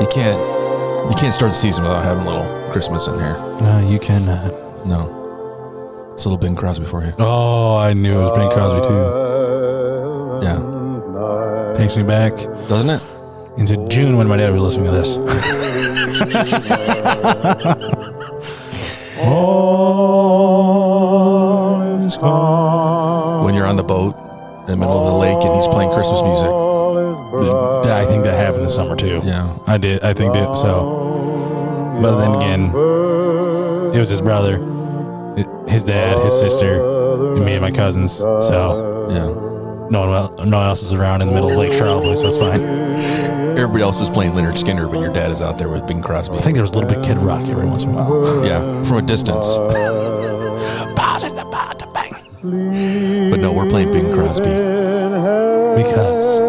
You can't start the season without having a little Christmas in here. No, you cannot. No. It's a little Bing Crosby for you. Oh, I knew it was Bing Crosby too. Yeah. Takes me back, Doesn't it? into June when my dad was listening to this. When you're on the boat in the middle of the lake and he's playing Christmas music. I think that happened this summer too. Yeah. I did. I think that so. But then again, it was his brother, his dad, his sister, and me and my cousins. So Yeah. no one else is around in the middle of Lake Charlevoix, so it's fine. Everybody else is playing Leonard Skinner, but your dad is out there with Bing Crosby. I think there was a little bit Kid Rock every once in a while. Yeah, from a distance. But no, we're playing Bing Crosby. Because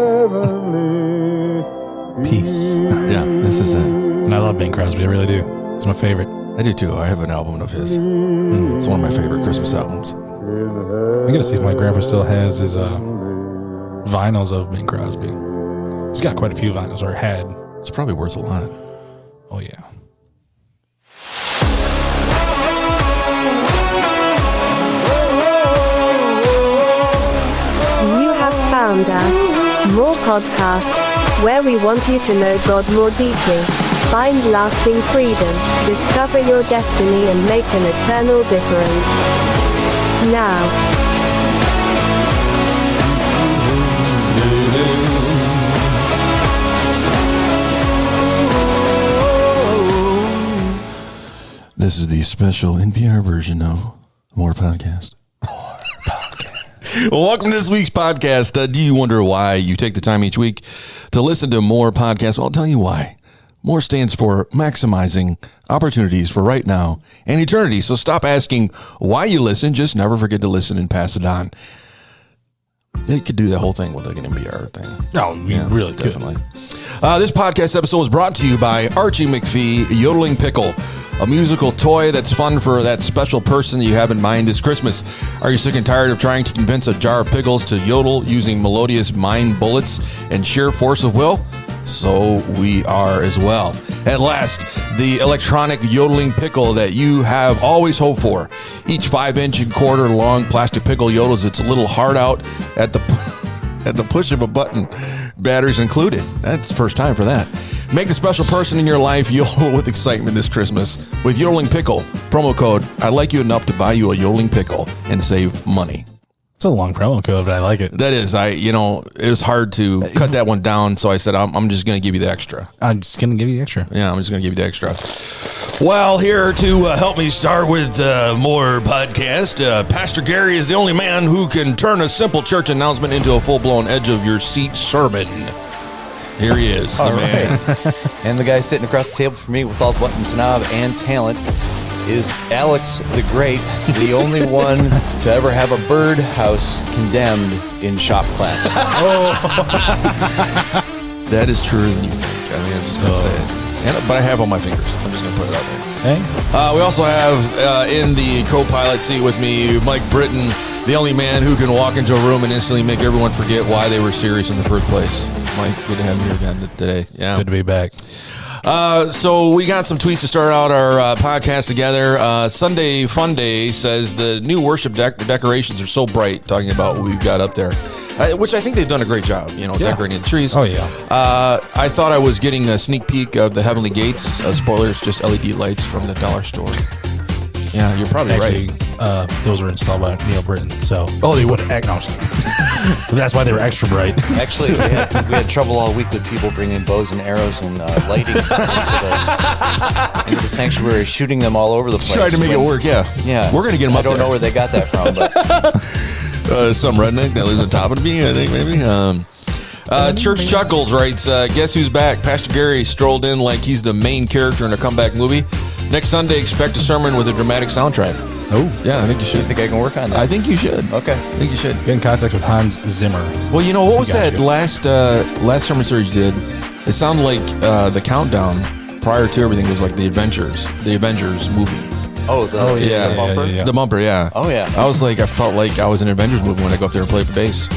peace. Yeah, this is it. And I love Bing Crosby. I really do. It's my favorite. I do too. I have an album of his. It's one of my favorite Christmas albums. I gotta see if my grandpa still has his vinyls of Bing Crosby. He's got quite a few vinyls, or had. It's probably worth a lot. Oh yeah. You have found our More Podcast, where we want you to know God more deeply, find lasting freedom, discover your destiny and make an eternal difference. Now, This is the special NPR version of More Podcast. Well, welcome to this week's podcast. Do you wonder why you take the time each week to listen to More Podcasts? Well, I'll tell you why. More stands for maximizing opportunities for right now and eternity. So stop asking why you listen. Just never forget to listen and pass it on. You could do the whole thing with like an NPR thing. Oh, you really could. Definitely. This podcast episode was brought to you by Archie McPhee Yodeling Pickle, a musical toy that's fun for that special person that you have in mind this Christmas. Are you sick and tired of trying to convince a jar of pickles to yodel using melodious mind bullets and sheer force of will? So we are as well. At last, the electronic yodeling pickle that you have always hoped for. Each 5-inch and quarter long plastic pickle yodels its little heart out at the push of a button. Batteries included. That's the first time for that. Make the special person in your life yodel with excitement this Christmas with Yodeling Pickle. Promo code, I like you enough to buy you a Yodeling Pickle and save money. It's a long promo code, but I like it. That is, it was hard to cut that one down, so I said, I'm just going to give you the extra. I'm just going to give you the extra. Yeah, I'm just going to give you the extra. Well, here to help me start with more podcast, Pastor Gary is the only man who can turn a simple church announcement into a full-blown edge-of-your-seat sermon. Here he is, the man. And the guy sitting across the table from me with all the buttons, knob, and talent is Alex the Great, the only one to ever have a birdhouse condemned in shop class. That is true. I'm just going to say it. But I have on my fingers. I'm just going to put it out there. Hey. We also have in the co-pilot seat with me, Mike Britton, the only man who can walk into a room and instantly make everyone forget why they were serious in the first place. Mike, good to have you here again today. Yeah, good to be back. So we got some tweets to start out our podcast together. Sunday Fun Day says the new worship decorations are so bright, talking about what we've got up there, which I think they've done a great job, decorating the trees. Oh, yeah. I thought I was getting a sneak peek of the Heavenly Gates. Spoilers, just LED lights from the dollar store. Yeah, you're probably right. Those were installed by Neil Britton, so... Oh, they would act. No, that's why they were extra bright. Actually, we had trouble all week with people bringing bows and arrows and lighting into the sanctuary, shooting them all over the place. Trying to make it work, yeah. Yeah. We're going to get them up I don't know where they got that from, but... some redneck that lives on top of me, I think, maybe. Church Chuckles writes, guess who's back? Pastor Gary strolled in like he's the main character in a comeback movie. Next Sunday, expect a sermon with a dramatic soundtrack. Oh. Yeah, I think you should. I think I can work on that. I think you should. Okay. I think you should. Get in contact with Hans Zimmer. Well, what was that last sermon series you did? It sounded like the countdown prior to everything was like the Avengers movie. The bumper? The bumper, yeah. Oh, yeah. I was like, I felt like I was in an Avengers movie when I go up there and play the bass.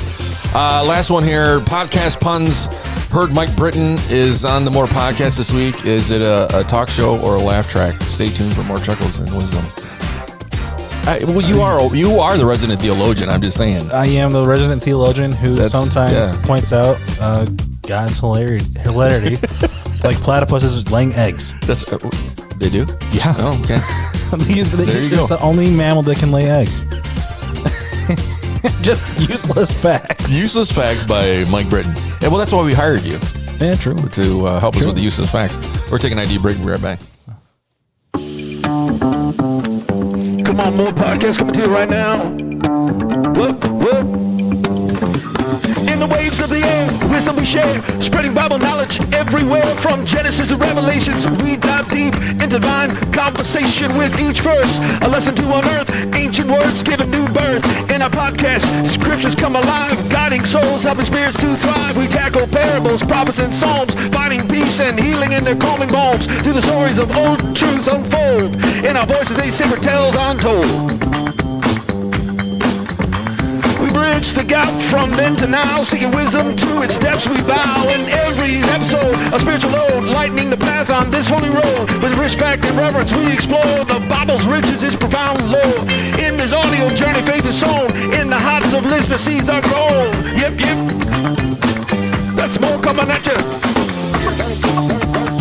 Last one here. Podcast puns. Heard Mike Britton is on the More Podcast this week. Is it a talk show or a laugh track? Stay tuned for more chuckles and wisdom. Well, you are the resident theologian. I'm just saying. I am the resident theologian who sometimes points out God's hilarity. It's like platypuses laying eggs. That's they do. Yeah. Oh, okay. There you go. It's the only mammal that can lay eggs. Just useless facts. Useless facts by Mike Britton. Yeah, well, that's why we hired you. Yeah, true. To help us with the useless facts. We're taking an ID break. We'll be right back. Come on, More Podcast coming to you right now. Whoop. In the waves of the air, wisdom we share, spreading Bible knowledge everywhere. From Genesis to Revelations, we dive deep into divine conversation with each verse. A lesson to unearth, ancient words given new birth. In our podcast, scriptures come alive, guiding souls, helping spirits to thrive. We tackle parables, prophets, and psalms, finding peace and healing in their calming bones. Through the stories of old truths unfold, in our voices they sacred tales untold. Bridge the gap from then to now, seeking wisdom to its depths we bow. In every episode, a spiritual load, lightening the path on this holy road. With respect and reverence, we explore the Bible's riches, its profound lore. In this audio journey, faith is sown. In the hearts of listeners, seeds are grown. Yep. That's more coming at you.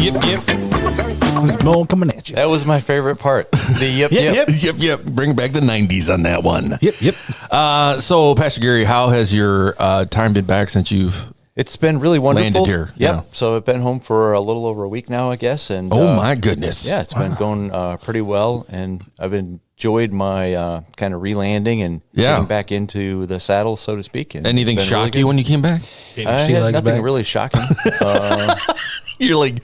Yep. There's more coming at you. That was my favorite part. The Yep. Bring back the 90s on that one. Yep. So, Pastor Gary, how has your time been back since you've It's been really wonderful. landed here? Yep. Yeah. So I've been home for a little over a week now, I guess. And Oh, my goodness. Yeah, it's been going pretty well, and I've enjoyed my kind of re-landing and getting back into the saddle, so to speak. And Anything it's been shocked really you when you came back? I had nothing really shocking. You're like,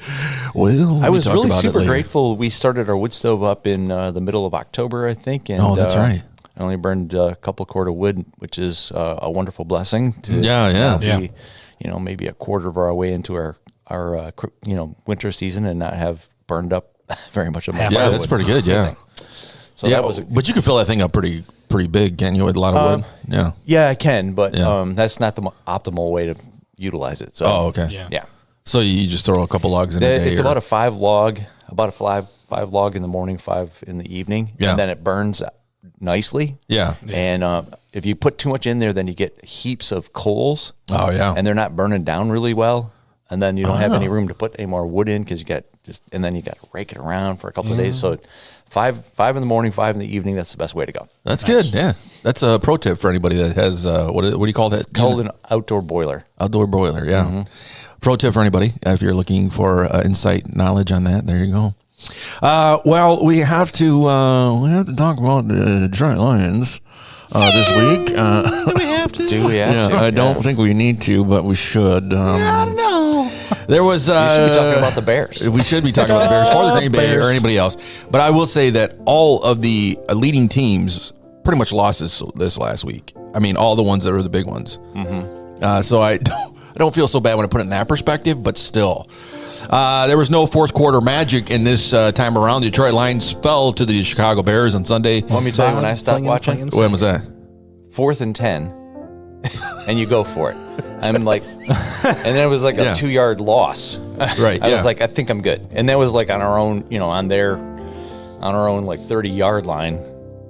well, I was really about it super later. grateful. We started our wood stove up in the middle of October, I think. And, that's right. I only burned a couple cord of wood, which is a wonderful blessing. To be, maybe a quarter of our way into our winter season and not have burned up very much of my Yeah, that's pretty good. Yeah. So that was. But you can fill that thing up pretty big, can you? With a lot of wood. Yeah. Yeah, I can, but that's not the optimal way to utilize it. So. Oh, okay. Yeah. So you just throw a couple logs in a day? It's about a five log in the morning, 5 in the evening, and then it burns nicely. Yeah. And if you put too much in there, then you get heaps of coals. Oh, yeah. And they're not burning down really well. And then you don't have any room to put any more wood in because and then you got to rake it around for a couple of days. So 5 in the morning, 5 in the evening, that's the best way to go. That's good. Yeah. That's a pro tip for anybody that has, what do you call that? It's called an outdoor boiler. Outdoor boiler, yeah. Pro tip for anybody if you're looking for insight, knowledge on that. There you go. Well, we have to talk about the Detroit Lions this week. Do we have to? I don't think we need to, but we should. No. There was. You should be talking about the Bears. We should be talking about the Bears or the Green Bay or anybody else. But I will say that all of the leading teams pretty much lost this last week. I mean, all the ones that were the big ones. So I don't feel so bad when I put it in that perspective, but still. There was no fourth quarter magic in this time around. The Detroit Lions fell to the Chicago Bears on Sunday. Let me tell you, when I stopped watching, When was that? 4th and 10, and you go for it. I'm like, and then it was like a 2-yard loss. Right. I was like, I think I'm good. And that was like on our own, on our own like 30-yard line.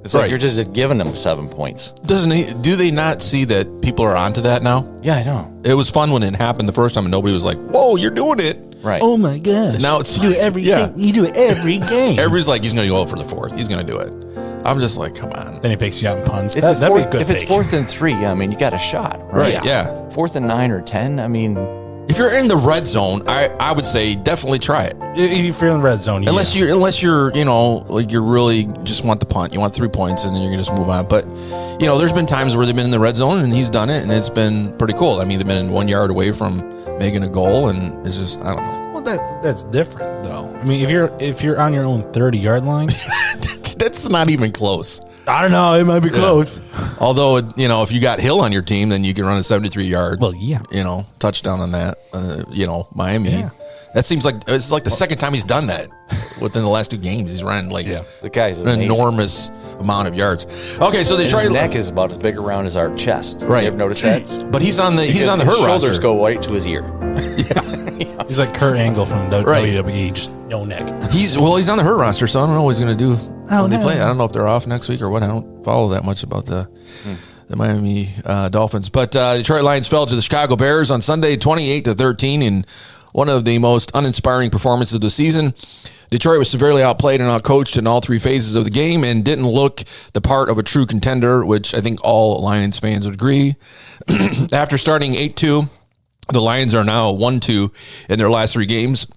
It's like you're just giving them 7 points. Do they not see that people are onto that now? Yeah, I know. It was fun when it happened the first time and nobody was like, whoa, you're doing it. Right. Oh my gosh. Now it's you do it every game. Everybody's like, he's going to go for the fourth. He's going to do it. I'm just like, come on. Then he fakes you out in puns. That'd be a good if it's 4th and 3, I mean, you got a shot. Right, yeah. 4th and 9 or 10, I mean. If you're in the red zone, I would say definitely try it. If you're in the red zone, unless you're like you really just want the punt, you want 3 points, and then you can just move on. But there's been times where they've been in the red zone and he's done it, and it's been pretty cool. I mean, they've been 1 yard away from making a goal, and it's just I don't know. Well, that's different though. I mean, if you're on your own 30-yard line, that's not even close. I don't know. It might be close. Although, if you got Hill on your team, then you can run a 73-yard. Well, yeah. Touchdown on that. Miami That seems like it's like the second time he's done that within the last 2 games. He's running like The guy's an amazing. enormous amount of yards. Okay, so And Detroit his neck is about as big around as our chest. Right. You ever noticed that? but he's on the Because hurt his shoulders roster. go right to his ear. He's like Kurt Angle from Right. WWE, just no neck. He's on the hurt roster, so I don't know what he's going to do when they no. play. I don't know if they're off next week or what. I don't follow that much about the Miami Dolphins. But Detroit Lions fell to the Chicago Bears on Sunday, 28-13, in one of the most uninspiring performances of the season. Detroit was severely outplayed and outcoached in all 3 phases of the game and didn't look the part of a true contender, which I think all Lions fans would agree. After starting 8-2, the Lions are now 1-2 in their last 3 games.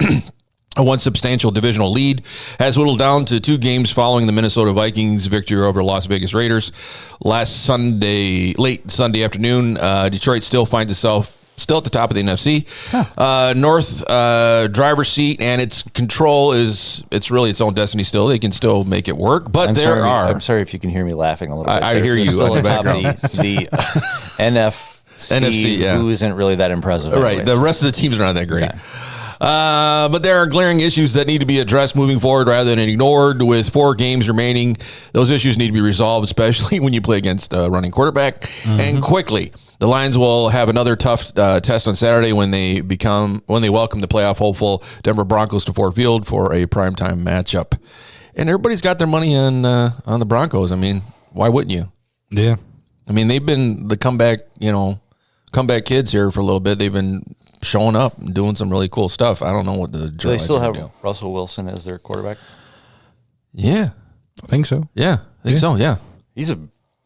A one substantial divisional lead has whittled down to 2 games following the Minnesota Vikings victory over Las Vegas Raiders. Late Sunday afternoon, Detroit still finds itself still at the top of the NFC North driver's seat, and its control it's really its own destiny still. They can still make it work, but I'm sorry if you can hear me laughing a little bit. I hear you Still in the on top of the NFC, yeah. who isn't really that impressive. right. anyways. The rest of the teams are not that great. Okay. But there are glaring issues that need to be addressed moving forward rather than ignored. With 4 games remaining, those issues need to be resolved, especially when you play against a running quarterback, and quickly. The Lions will have another tough test on Saturday when they welcome the playoff hopeful Denver Broncos to Ford Field for a primetime matchup. And everybody's got their money on the Broncos. I mean, why wouldn't you? Yeah. I mean, they've been the comeback kids here for a little bit. They've been showing up and doing some really cool stuff. I don't know what the Do they still have do. Russell Wilson as their quarterback? Yeah, I think so. I think so. Yeah, He's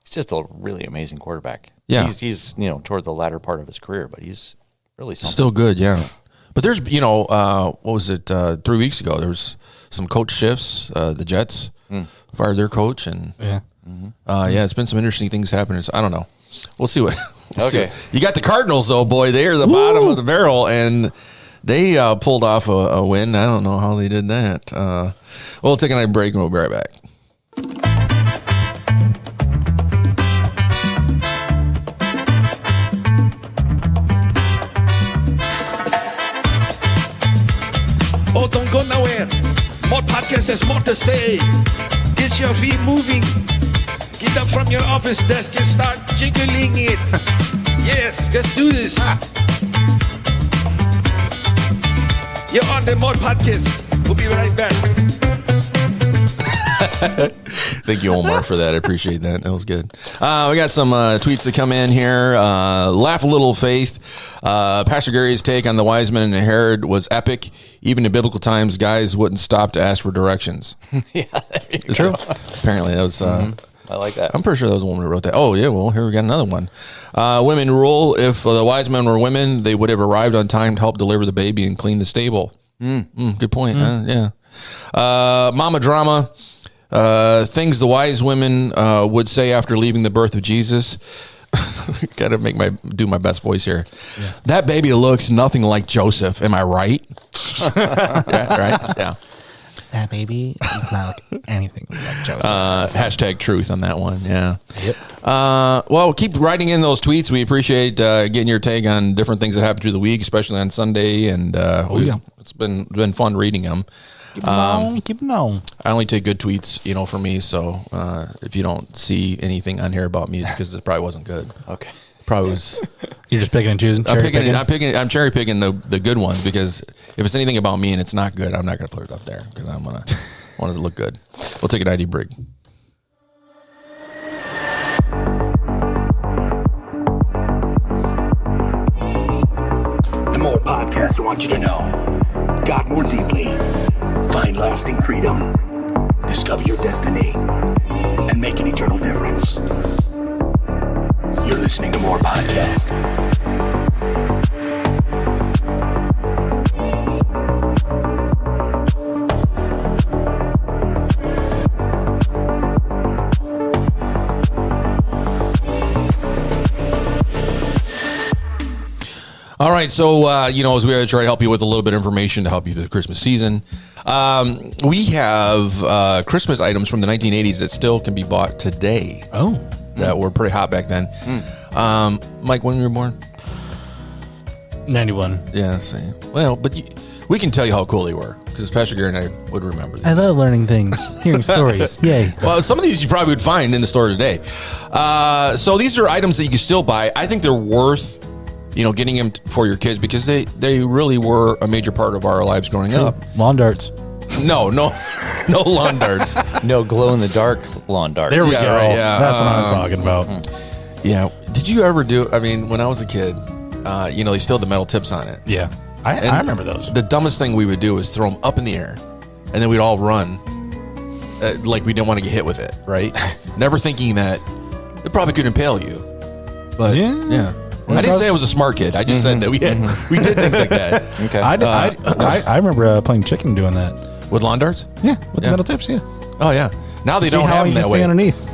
just a really amazing quarterback. Yeah. He's toward the latter part of his career, but he's really something. still good. Yeah, but there's what was it 3 weeks ago? There was some coach shifts. The Jets fired their coach, and Yeah. it's been some interesting things happening. So I don't know. We'll see what. Okay. You got the Cardinals though, boy. They're the bottom of the barrel, and they pulled off a win. I don't know how they did that. We'll take a break and we'll be right back. Oh, don't go nowhere. More podcasts, there's more to say. Get your feet moving. Get up from your office desk and start jiggling it. Yes, let's do this. You're on the More Podcast. We'll be right back. Thank you, Omar, for that. I appreciate that. That was good. We got some tweets that come in here. Laugh a little, Faith. Pastor Gary's take on the wise men and the Herod was epic. Even in biblical times, guys wouldn't stop to ask for directions. Yeah, True. Apparently, that was. I like that. I'm pretty sure that was a woman who wrote that. Oh, yeah. Well, here we got another one. Women rule. If the wise men were women, they would have arrived on time to help deliver the baby and clean the stable. Good point. Yeah. Mama Drama. Things the wise women would say after leaving the birth of Jesus. Got to do my best voice here. Yeah. That baby looks nothing like Joseph. Am I right? Yeah, right. Yeah. That baby is not like anything like Joseph. Hashtag truth on that one. Yeah. Yep. Well, keep writing in those tweets. We appreciate getting your take on different things that happened through the week, especially on Sunday. And it's been fun reading them. Keep it on. I only take good tweets, for me. So if you don't see anything on here about me, it's because it probably wasn't good. Okay. Probably was. You're just picking and choosing. I'm cherry picking the good ones, because if it's anything about me and it's not good, I'm not going to put it up there because I want it to look good. We'll take an ID break. The More Podcast wants you to know God more deeply, find lasting freedom, discover your destiny, and make an eternal difference. You're listening to More Podcast. All right, so as we try to help you with a little bit of information to help you through the Christmas season, we have Christmas items from the 1980s that still can be bought today. Oh. That were pretty hot back then. Mike, when were you born? 91. Yeah, same. Well, but We can tell you how cool they were because Pastor Gary and I would remember these. I love learning things, hearing stories. Yay. Well, some of these you probably would find in the store today. So these are items that you can still buy. I think they're worth, getting them for your kids because they really were a major part of our lives growing up. Lawn darts. No lawn darts. No glow-in-the-dark lawn darts. There we Yeah, go. right, yeah. That's what I'm talking about. Yeah. Did you ever when I was a kid, they still had the metal tips on it. Yeah. I remember those. The dumbest thing we would do is throw them up in the air, and then we'd all run like we didn't want to get hit with it, right? Never thinking that it probably could impale you. But yeah. I didn't say I was a smart kid. I just said that we did things like that. Okay. I remember playing chicken doing that. With lawn darts? Yeah, with the metal tips, yeah. Oh, yeah. Now they See don't how have you them can that stay way. underneath.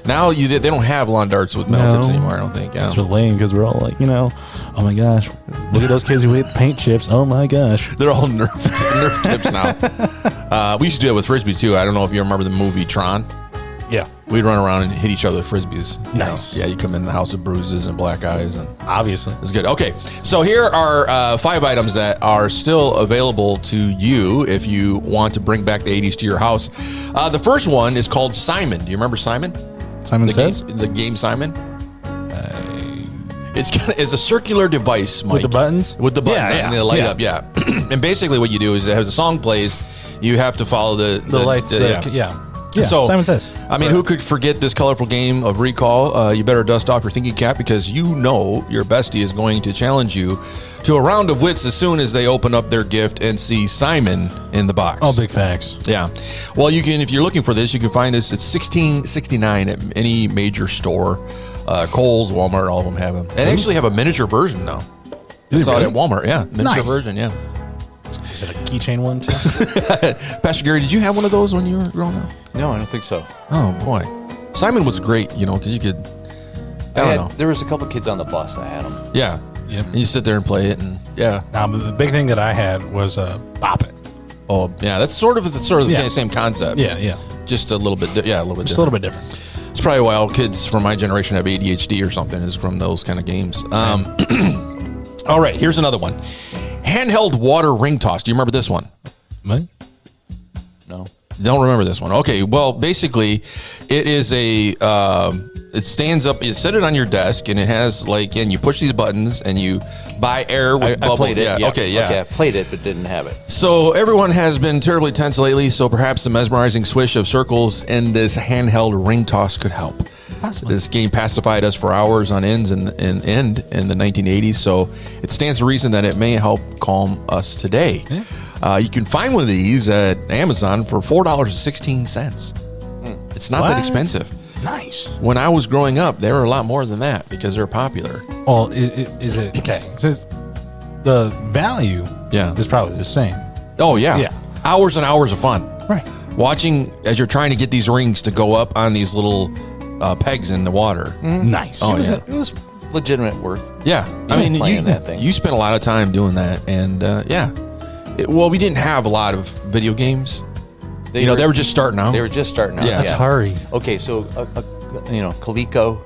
Now they don't have lawn darts with metal tips anymore, I don't think. Yeah. It's really lame because we're all like, oh my gosh, look at those kids who eat paint chips. Oh my gosh. They're all Nerf tips now. We used to do it with Frisbee, too. I don't know if you remember the movie Tron. Yeah. We'd run around and hit each other with Frisbees. Nice. Yeah, you come in the house with bruises and black eyes. And Obviously. it's good. Okay, so here are 5 items that are still available to you if you want to bring back the 80s to your house. The first one is called Simon. Do you remember Simon? Simon The Says? game, the game Simon? It's a circular device, Mike. With the buttons? With the buttons. Yeah, And they light up, yeah. And basically what you do is as the song plays, you have to follow the lights. Yeah. So, Simon Says. I mean, who could forget this colorful game of recall? You better dust off your thinking cap because your bestie is going to challenge you to a round of wits as soon as they open up their gift and see Simon in the box. Oh, big facts. Yeah. Well, you can, if you're looking for this, you can find this at $16.69 at any major store. Kohl's, Walmart, all of them have them. And they actually have a miniature version now. I saw it at Walmart. Yeah, miniature Nice. version. Yeah. Is it a keychain one too? Pastor Gary, did you have one of those when you were growing up? No, I don't think so. Oh boy, Simon was great. Because you could. I don't know. There was a couple kids on the bus that had them. Yeah. Yep. And you sit there and play it, and yeah. Now, but the big thing that I had was Bop It. Oh, yeah. That's sort of the Yeah. same concept. Yeah. Just a little bit. A little bit. Just different. a little bit different. It's probably why all kids from my generation have ADHD or something. Is from those kind of games. All right. Here's another one. Handheld water ring toss. Do you remember this one? What? No. Don't remember this one. Okay, well, basically, it is it stands up, you set it on your desk, and it has, and you push these buttons, and you buy air with I bubbles. played it. Yeah. Okay, yeah. Okay, I played it, but didn't have it. So everyone has been terribly tense lately, so perhaps the mesmerizing swish of circles in this handheld ring toss could help. Possibly. This game pacified us for hours on end in the 1980s, so it stands to reason that it may help calm us today. Yeah. You can find one of these at Amazon for $4.16. It's not that What? expensive. Nice. When I was growing up, they were a lot more than that because they're popular. Well, is it okay? Since the value is probably the same. Oh, yeah. Yeah. Hours and hours of fun. Right. Watching as you're trying to get these rings to go up on these little pegs in the water. Nice. Oh, yeah. It was legitimate worth. Yeah. I mean, playing that thing. you spent a lot of time doing that. And, yeah. We didn't have a lot of video games. They were just starting out. They were just starting out. Yeah. Atari. Okay, so Coleco,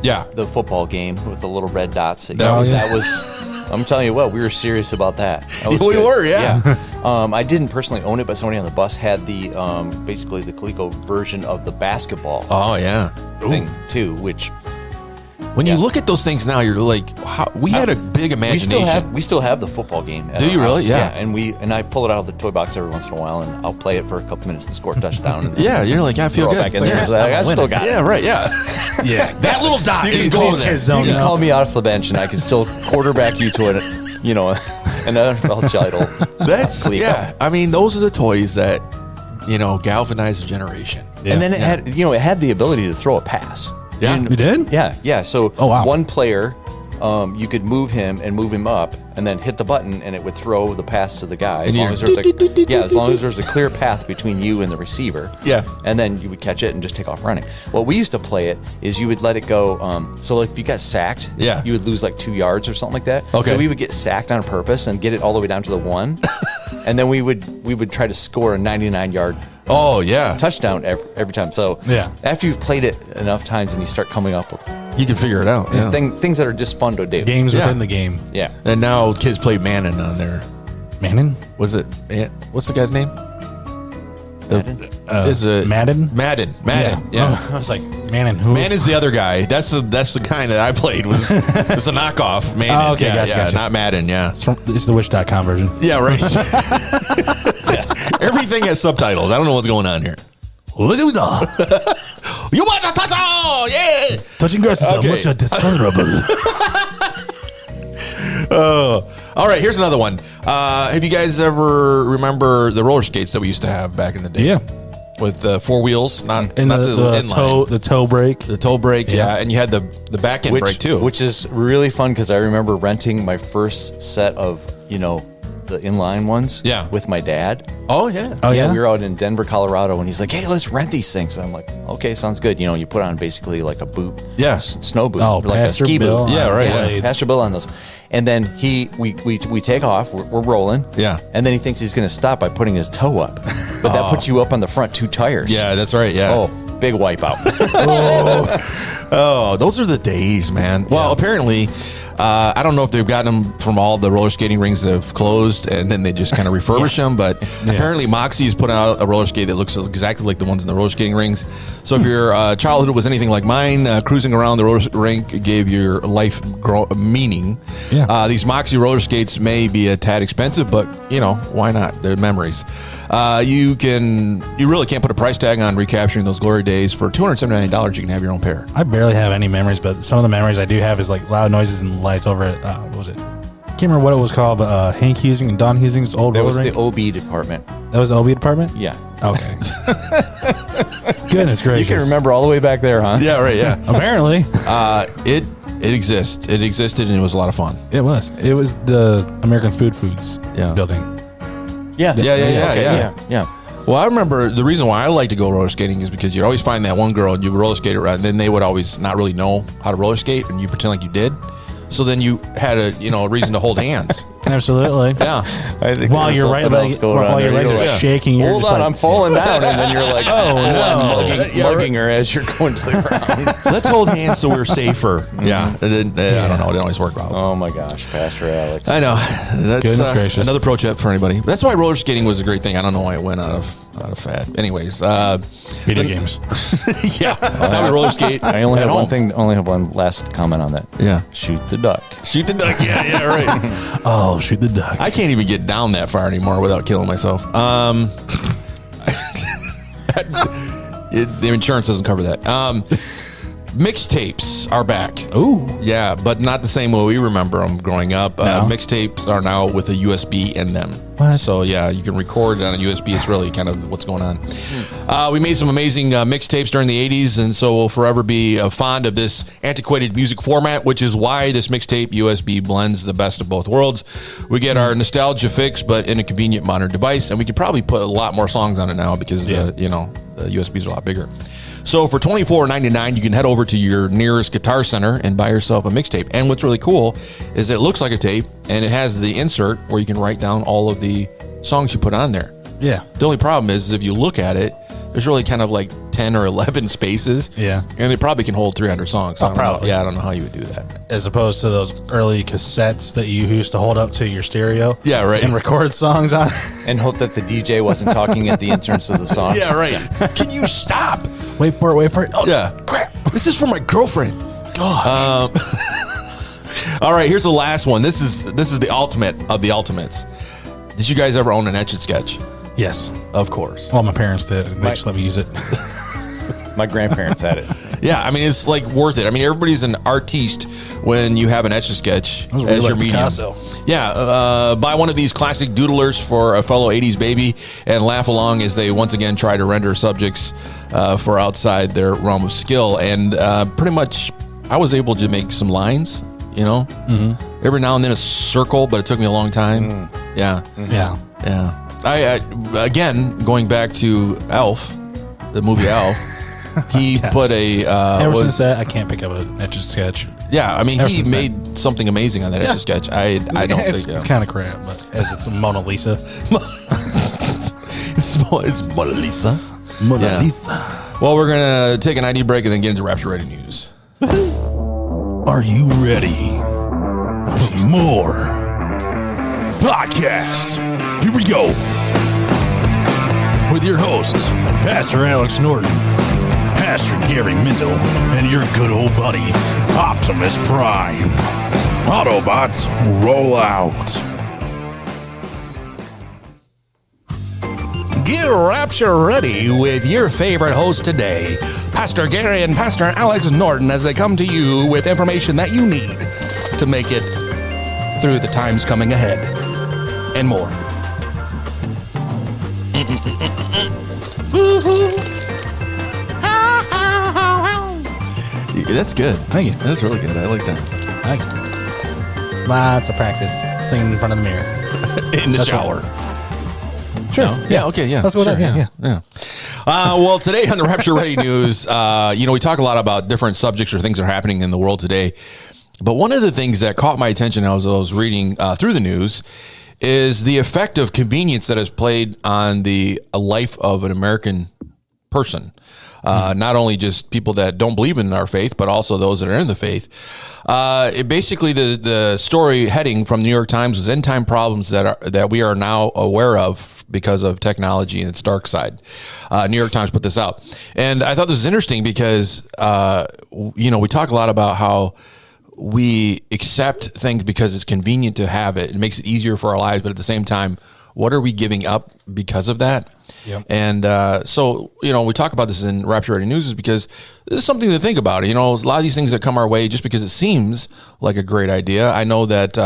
Yeah. the football game with the little red dots. That was- That was. I'm telling you what, we were serious about that. That was We good. were, yeah. I didn't personally own it, but somebody on the bus had the basically the Coleco version of the basketball Oh, yeah. thing too, which When you Yeah. look at those things now, you're like, wow, we had a big imagination. we still have the football game. at Do our you really? house. Yeah. And I pull it out of the toy box every once in a while, and I'll play it for a couple minutes and score a touchdown. And then Yeah, you're like, I feel throw it good. back in It's there. like, It's like, I still got it. yeah, right, yeah. Yeah. That little dot You is can going these there. kids don't You can know. call me off the bench, and I can still quarterback you to an NFL title. That's, Coleco. yeah. I mean, those are the toys that, galvanize a generation. And then it had the ability to throw a pass. Yeah. You did? Yeah. So Oh, wow. one player, you could move him and move him up, and then hit the button, and it would throw the pass to the guy. As And long you're- as there's a clear path between you and the receiver. Yeah. And then you would catch it and just take off running. What we used to play it is you would let it go. So like if you got sacked, Yeah. you would lose like 2 yards or something like that. Okay. So we would get sacked on purpose and get it all the way down to the 1, and then we would try to score a 99-yard Oh, yeah. touchdown every time. So Yeah. after you've played it enough times and you start coming up with You can figure it out. Yeah. things that are just fun to do. Games Yeah. within the game. Yeah. And now kids play Manon on their Manning? Was it? What's the guy's name? Is it Madden? Madden. Yeah. Oh, I was like, Manning, who? Man is the other guy. That's the kind that I played. Was it's a knockoff. Man. Oh, okay, yeah, gotcha. not Madden. Yeah. It's the Wish.com version. Yeah, right. Everything has subtitles. I don't know what's going on here. You want to touch all? Yeah. Touching grass is Okay. much dishonorable. All right, here's another one. Have you guys ever remember the roller skates that we used to have back in the day? Yeah. With the four wheels, not And not the inline. toe brake. The toe brake, yeah. Yeah. And you had the back end brake too. Which is really fun because I remember renting my first set of, the inline ones Yeah. with my dad. oh yeah. Oh, yeah? We were out in Denver, Colorado, and he's like, "Hey, let's rent these things." And I'm like, "Okay, sounds good." You put on basically like a boot, Yeah. snow boot, Oh, like Pastor a ski Bill boot. Yeah, right, yeah. Blades. Pastor Bill on those. And then we take off. We're rolling. Yeah. And then he thinks he's going to stop by putting his toe up, but that puts you up on the front two tires. Yeah, that's right. Yeah. Oh, big wipeout. Oh, those are the days, man. Well, apparently, I don't know if they've gotten them from all the roller skating rings that have closed and then they just kind of refurbish them. But apparently, Moxie's put out a roller skate that looks exactly like the ones in the roller skating rings. So if your childhood was anything like mine, cruising around the roller rink gave your life meaning. Yeah. These Moxie roller skates may be a tad expensive, but why not? They're memories. You really can't put a price tag on recapturing those glory days. For $279, you can have your own pair. I barely have any memories, but some of the memories I do have is like loud noises and lights over at, what was it? I can't remember what it was called, but Hank Husing and Don Husing's old That roller was the rink. OB department. That was the OB department? Yeah. Okay. Goodness You gracious. can remember all the way back there, huh? Yeah, right. Yeah. Apparently. It exists. It existed, and it was a lot of fun. It was. It was the American Food Foods Yeah. building. Yeah. Yeah. Yeah. Well, I remember the reason why I like to go roller skating is because you'd always find that one girl and you would roller skate around, and then they would always not really know how to roller skate, and you pretend like you did. So then you had a reason to hold hands. Absolutely. Yeah. I think While there's your something else going on while your there. legs You're are like, shaking, you're Hold just on, like, I'm falling down, and then you're like, Oh, no. mugging her as you're going to the ground. Let's hold hands so we're safer. Yeah. And then, I don't know. It didn't always work out. Oh my gosh, Pastor Alex. I know. That's Goodness gracious. another pro tip for anybody. That's why roller skating was a great thing. I don't know why it went out of fad. Anyways, video games. yeah. Now we roller skate. I only at have one home. thing. Only have one last comment on that. Yeah. Shoot the duck. Shoot the duck. Yeah, right. Oh, shoot the duck. I can't even get down that far anymore without killing myself. The insurance doesn't cover that. Mixtapes are back. Ooh. Yeah, but not the same way we remember them growing up. Mixtapes are now with a USB in them. What? So, yeah, you can record on a USB. It's really kind of what's going on. We made some amazing mixtapes during the 80s, and so we'll forever be fond of this antiquated music format, which is why this mixtape USB blends the best of both worlds. We get our nostalgia fix, but in a convenient modern device, and we could probably put a lot more songs on it now because, the USBs are a lot bigger. So for $24.99, you can head over to your nearest Guitar Center and buy yourself a mixtape. And what's really cool is it looks like a tape, and it has the insert where you can write down all of the songs you put on there. Yeah. The only problem is if you look at it, there's really kind of like 10 or 11 spaces. Yeah. And it probably can hold 300 songs. So I don't know. probably. Yeah, I don't know how you would do that. As opposed to those early cassettes that you used to hold up to your stereo. Yeah, right. And record songs on. And hope that the DJ wasn't talking at the entrance of the song. Yeah, right. Can you stop? Wait for it. Oh, Yeah. crap. This is for my girlfriend. God. All right, here's the last one. This is the ultimate of the ultimates. Did you guys ever own an Etch-a-Sketch? Yes. Of course. Well, my parents did. They just let me use it. My grandparents had it. Yeah, I mean, it's like worth it. I mean, everybody's an artiste when you have an Etch-a-Sketch was as really your like medium. Picasso. Yeah, buy one of these classic doodlers for a fellow 80s baby and laugh along as they once again try to render subjects for outside their realm of skill. And pretty much, I was able to make some lines, every now and then a circle, but it took me a long time. Yeah. Yeah. Yeah. I again, going back to Elf, the movie Elf, he put a Ever since that, I can't pick up an Etch-a-Sketch. yeah, I mean, Ever he since made something amazing on that Etch-a-Sketch. I don't it's, think it's kind of crap, but as it's Mona Lisa. it's Mona Lisa. Mona Yeah. Lisa. Well, we're gonna take an ID break and then get into Rapture Ready News. Are you ready for more Podcast. Here we go. With your hosts, Pastor Alex Norton, Pastor Gary Minto, and your good old buddy, Optimus Prime. Autobots, roll out. Get Rapture ready with your favorite host today, Pastor Gary and Pastor Alex Norton, as they come to you with information that you need to make it through the times coming ahead and more. That's good. Thank you. That's really good. I like that. Thank you. Lots of practice singing in front of the mirror. In the That's shower. Sure. Yeah. Okay. Yeah. That's what Sure, yeah. Well, today on the Rapture Ready News, we talk a lot about different subjects or things that are happening in the world today. But one of the things that caught my attention as I was reading through the news is the effect of convenience that has played on the life of an American person. Not only just people that don't believe in our faith, but also those that are in the faith. Basically, the story heading from the New York Times was end time problems that we are now aware of because of technology and its dark side. New York Times put this out, and I thought this was interesting because we talk a lot about how we accept things because it's convenient to have it. It makes it easier for our lives, but at the same time, what are we giving up because of that? Yep. And so, we talk about this in Rapture Ready News is because there's something to think about. A lot of these things that come our way just because it seems like a great idea. I know that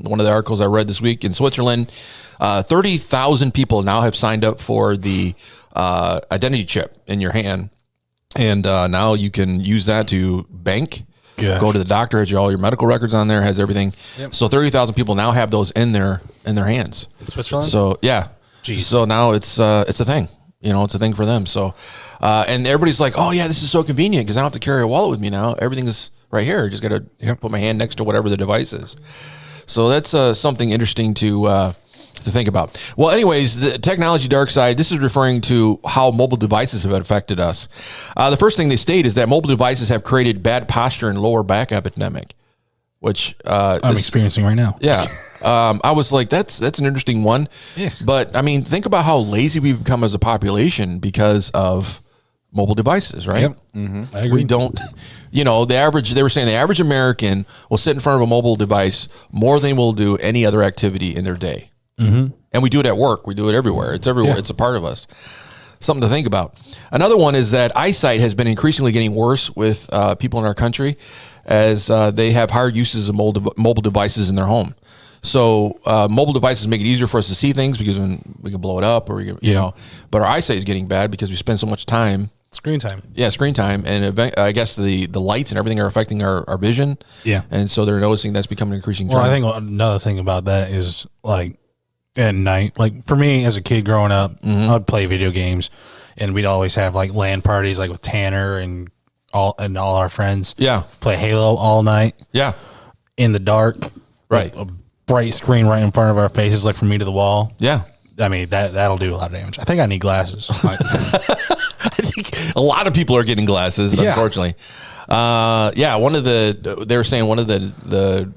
one of the articles I read this week in Switzerland, 30,000 people now have signed up for the identity chip in your hand. And now you can use that to bank. Gosh. Go to the doctor, has all your medical records on there, has everything. Yep. So 30,000 people now have those in their hands. In Switzerland? So yeah. Jeez. So now it's a thing. It's a thing for them. So and everybody's like, oh yeah, this is so convenient because I don't have to carry a wallet with me now. Everything is right here. I just got to put my hand next to whatever the device is. So that's something interesting to think about. Well, anyways, the technology dark side, this is referring to how mobile devices have affected us. The first thing they state is that mobile devices have created bad posture and lower back epidemic, which I'm experiencing right now. Yeah. I was like, that's an interesting one. Yes. But I mean, think about how lazy we've become as a population because of mobile devices, right? Yep. Mm-hmm. I agree. We don't, they were saying the average American will sit in front of a mobile device more than will do any other activity in their day. Mm-hmm. And we do it at work. We do it everywhere. It's everywhere. Yeah. It's a part of us. Something to think about. Another one is that eyesight has been increasingly getting worse with people in our country as they have higher uses of mobile devices in their home. So mobile devices make it easier for us to see things because we can blow it up or but our eyesight is getting bad because we spend so much time. Screen time. Yeah, screen time. And I guess the lights and everything are affecting our vision. Yeah. And so they're noticing that's becoming an increasing trend. Well, I think another thing about that is like at night, like for me as a kid growing up, I'd play video games and we'd always have like LAN parties like with Tanner and all our friends. Yeah. Play Halo all night. Yeah. In the dark. Right. A bright screen right in front of our faces, like from me to the wall. Yeah. I mean, that'll do a lot of damage. I think I need glasses. I think a lot of people are getting glasses, unfortunately. They were saying one of the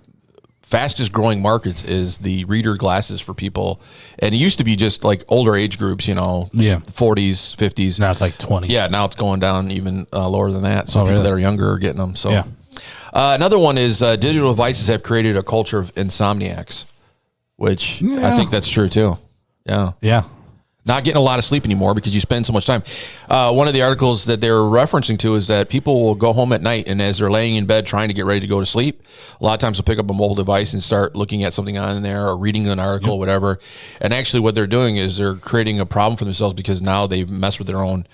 fastest growing markets is the reader glasses for people. And it used to be just like older age groups, 40s, 50s. Now it's like 20s. Yeah, now it's going down even lower than that. So people that are younger are getting them. So yeah. Another one is digital devices have created a culture of insomniacs, which I think that's true too. Yeah. Yeah. Not getting a lot of sleep anymore because you spend so much time. One of the articles that they're referencing to is that people will go home at night and as they're laying in bed trying to get ready to go to sleep, a lot of times they'll pick up a mobile device and start looking at something on there or reading an article or whatever. And actually what they're doing is they're creating a problem for themselves because now they've messed with their own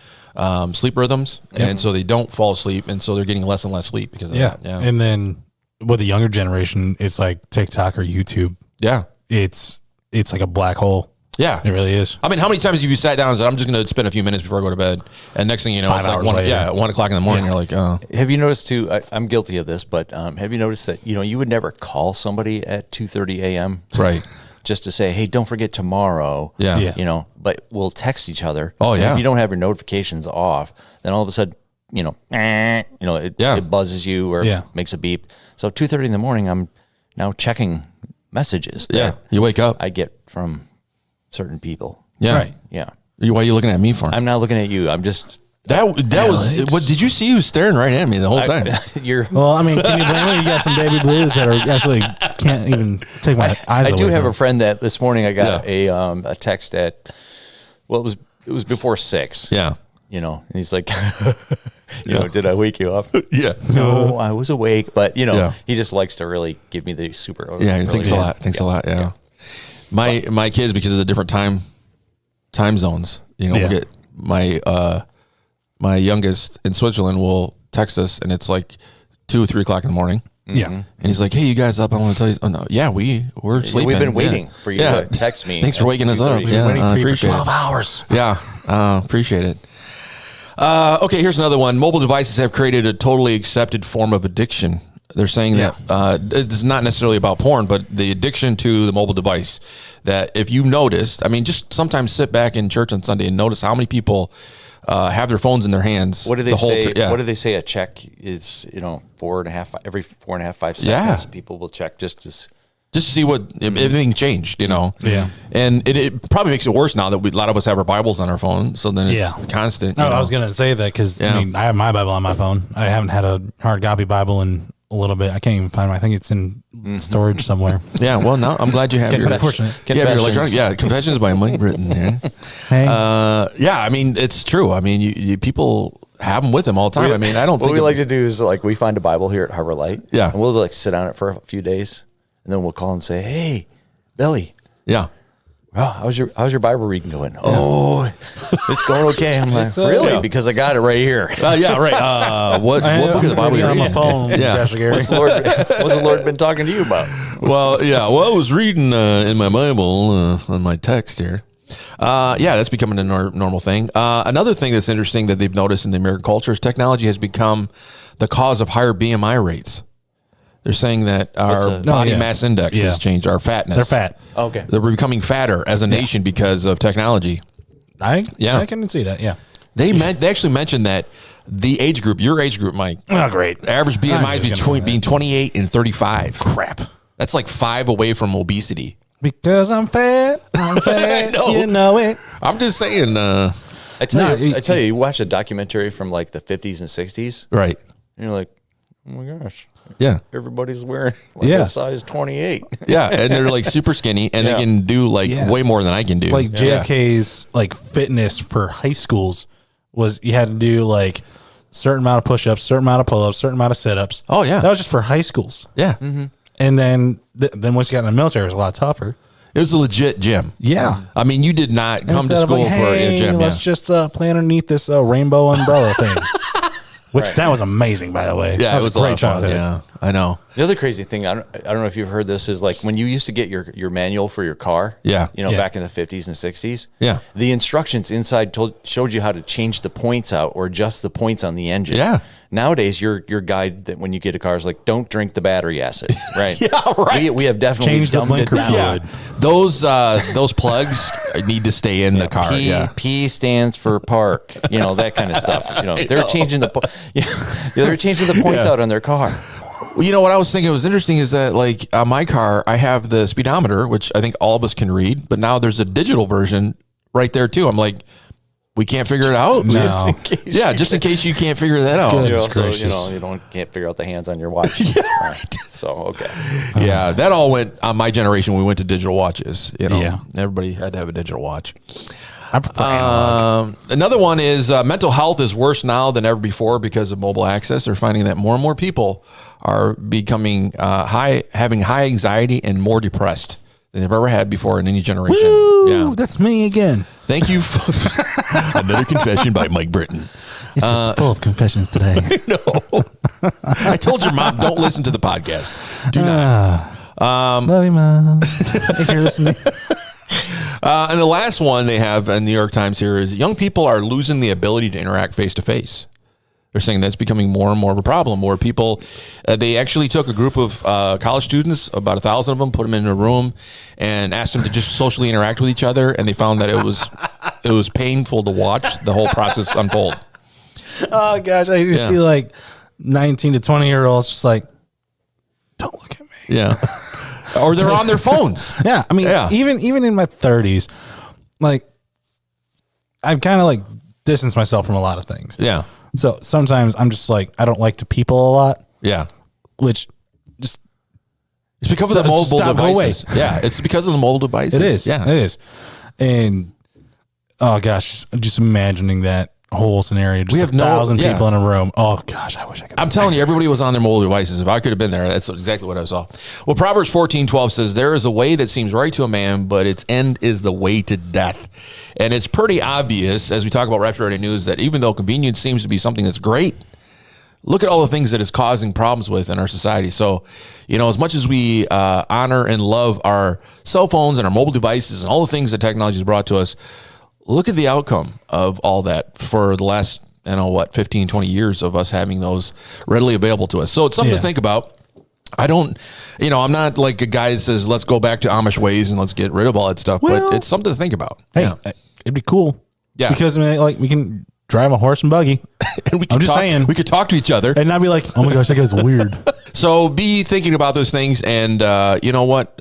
sleep rhythms. And so they don't fall asleep. And so they're getting less and less sleep because of that. Yeah. And then with the younger generation, it's like TikTok or YouTube. Yeah. It's like a black hole. Yeah, it really is. I mean, how many times have you sat down and said, I'm just going to spend a few minutes before I go to bed? And next thing you know, 5 it's like hours 1 later. o'clock in the morning. You're like, oh. Have you noticed too, I'm guilty of this, but have you noticed that, you would never call somebody at 2:30 a.m. Right. Just to say, hey, don't forget tomorrow. Yeah. But we'll text each other. Oh, yeah. And if you don't have your notifications off, then all of a sudden, it buzzes you or makes a beep. So 2:30 in the morning, I'm now checking messages Yeah. that You wake up. I get from certain people. Yeah. Right. Yeah. Why are you looking at me for? I'm not looking at you. I'm just that was. Alex. What did you see? You was staring right at me the whole time. you're. Well, I mean, can you blame me? You got some baby blues that are actually can't even take my eyes I away do have from a friend that this morning I got Yeah. a text at, well, it was before 6. Yeah. You know, and he's like, you know, did I wake you up? Yeah. No, I was awake, but you know, Yeah. he just likes to really give me the super. Yeah. really Thanks a lot. Thanks a lot. Yeah. My kids, because of the different time zones, you know, Yeah. we'll get my youngest in Switzerland will text us, and it's like 2 or 3 o'clock in the morning. Yeah. And he's like, "Hey, you guys up? I want to tell you." Oh no, yeah, we're sleeping. We've been waiting Yeah. for you to text me. Thanks for at waking us up. 2:30. We've been Yeah, waiting I for you for appreciate 12 it. hours. Yeah, appreciate it. Okay, here's another one. Mobile devices have created a totally accepted form of addiction. They're saying that it's not necessarily about porn, but the addiction to the mobile device. That if you noticed, I mean, just sometimes sit back in church on Sunday and notice how many people have their phones in their hands. What do they the whole say? yeah. What do they say? A check is, you know, 4.5 every 4.5, 5 seconds. Yeah. People will check just as. Just to see what if anything changed, you know. Yeah. And it probably makes it worse now that a lot of us have our Bibles on our phone, so then it's Yeah. constant. No, you know. I was gonna say that because Yeah. I mean I have my Bible on my phone. I haven't had a hard copy Bible in a little bit. I can't even find it. I think it's in storage somewhere. Yeah, well, no, I'm glad you have It's your unfortunate. Yeah, your Confessions. electronic. Yeah, Confessions by Mike Britton. Yeah. Hey, Yeah, I mean, it's true. I mean, you people have them with them all the time. I mean, I don't What think we it- like to do is like we find a Bible here at Harbor Light. Yeah. And we'll like sit on it for a few days, and then we'll call and say, "Hey, Billy, Yeah, oh, how's your Bible reading going? Oh, it's going okay." I'm like, really? yeah. Because I got it right here. yeah, right. What book of the Bible you're on my reading? phone? Yeah. Pastor Gary. What's the Lord been talking to you about? Well, yeah. Well, I was reading in my Bible on my text here. Yeah, that's becoming a normal thing. Another thing that's interesting that they've noticed in the American culture is technology has become the cause of higher BMI rates. They're saying that our body mass index has changed, our fatness. They're fat. Okay. They're becoming fatter as a nation because of technology. I Yeah. can see that. Yeah. They actually mentioned that the age group, your age group, Mike, Oh, great. average BMI just gonna being 28 and 35. Crap. That's like 5 away from obesity. Because I'm fat. I'm fat. know. You know it. I'm just saying. I tell No, you, you watch a documentary from like the 50s and 60s, Right. and you're like, oh my gosh, Yeah. everybody's wearing like Yeah. a size 28. Yeah. And they're like super skinny and they can do like way more than I can do. Like JFK's like fitness for high schools was you had to do like certain amount of push-ups, certain amount of pull-ups, certain amount of sit-ups. Oh, yeah. That was just for high schools. Yeah. And then once you got in the military, it was a lot tougher. It was a legit gym. Yeah. I mean, you did not come Instead to of school like, for a hey, gym. let's Yeah. just play underneath this rainbow umbrella thing. Which that was amazing, by the way. Yeah, That it was a a lot great of fun. childhood. Yeah, I know. The other crazy thing, I don't know if you've heard this, is like when you used to get your manual for your car. Yeah. You know, Yeah. back in the 50s and 60s. Yeah. The instructions inside showed you how to change the points out or adjust the points on the engine. Yeah. Nowadays, your guide that when you get a car is like, don't drink the battery acid. Right. Yeah, right. We have definitely Change the dumbed it blinker down. fluid. Yeah, those plugs need to stay in the car. P stands for park, you know, that kind of stuff. You know, they're changing the they're changing the points out on their car. Well, you know what I was thinking was interesting is that like on my car, I have the speedometer, which I think all of us can read, but now there's a digital version right there too. I'm like, we can't figure it out. No. Yeah, just in case you can't figure that out. Good. You also, gracious. can't figure out the hands on your watch. Right. So okay. Yeah, that all went on my generation. We went to digital watches. You know, Yeah. everybody had to have a digital watch. I prefer analog. Another one is mental health is worse now than ever before because of mobile access. They're finding that more and more people are becoming having high anxiety and more depressed than they've ever had before in any generation. Woo, Yeah. that's me again. Thank you for another confession by Mike Britton. It's just full of confessions today. No, I told your mom don't listen to the podcast. Do not. Love you, Mom. If you're listening. And the last one they have in the New York Times here is young people are losing the ability to interact face to face. They're saying that's becoming more and more of a problem where people, they actually took a group of college students, about 1,000 of them, put them in a room and asked them to just socially interact with each other. And they found that it was painful to watch the whole process unfold. Oh, gosh. I used to see like 19 to 20-year-olds just like, don't look at me. Yeah. or they're on their phones. Yeah, I mean, Yeah. even in my 30s, like I've kind of like distanced myself from a lot of things. Yeah. So sometimes I'm just like I don't like to people a lot, Yeah. which just It's because of the mobile Stop, go away. devices. Yeah. It's because of the mobile devices. it is. Yeah. It is. And oh gosh, just imagining that whole scenario. Just We have 1,000 yeah. people in a room. Oh gosh, I wish I could. I'm telling you, everybody was on their mobile devices. If I could have been there, that's exactly what I saw. Well, Proverbs 14:12 says, there is a way that seems right to a man, but its end is the way to death. And it's pretty obvious, as we talk about Rapture Ready News, that even though convenience seems to be something that's great, look at all the things that it's causing problems with in our society. So, as much as we honor and love our cell phones and our mobile devices and all the things that technology has brought to us, look at the outcome of all that for the last, 15, 20 years of us having those readily available to us. So it's something to think about. I don't, I'm not like a guy that says, let's go back to Amish ways and let's get rid of all that stuff, Well, but it's something to think about. Hey, Yeah. it'd be cool. Yeah. Because I mean, like we can drive a horse and buggy, And we I'm just talk, saying. we could talk to each other. and not be like, oh my gosh, that guy's weird. So be thinking about those things, and you know what?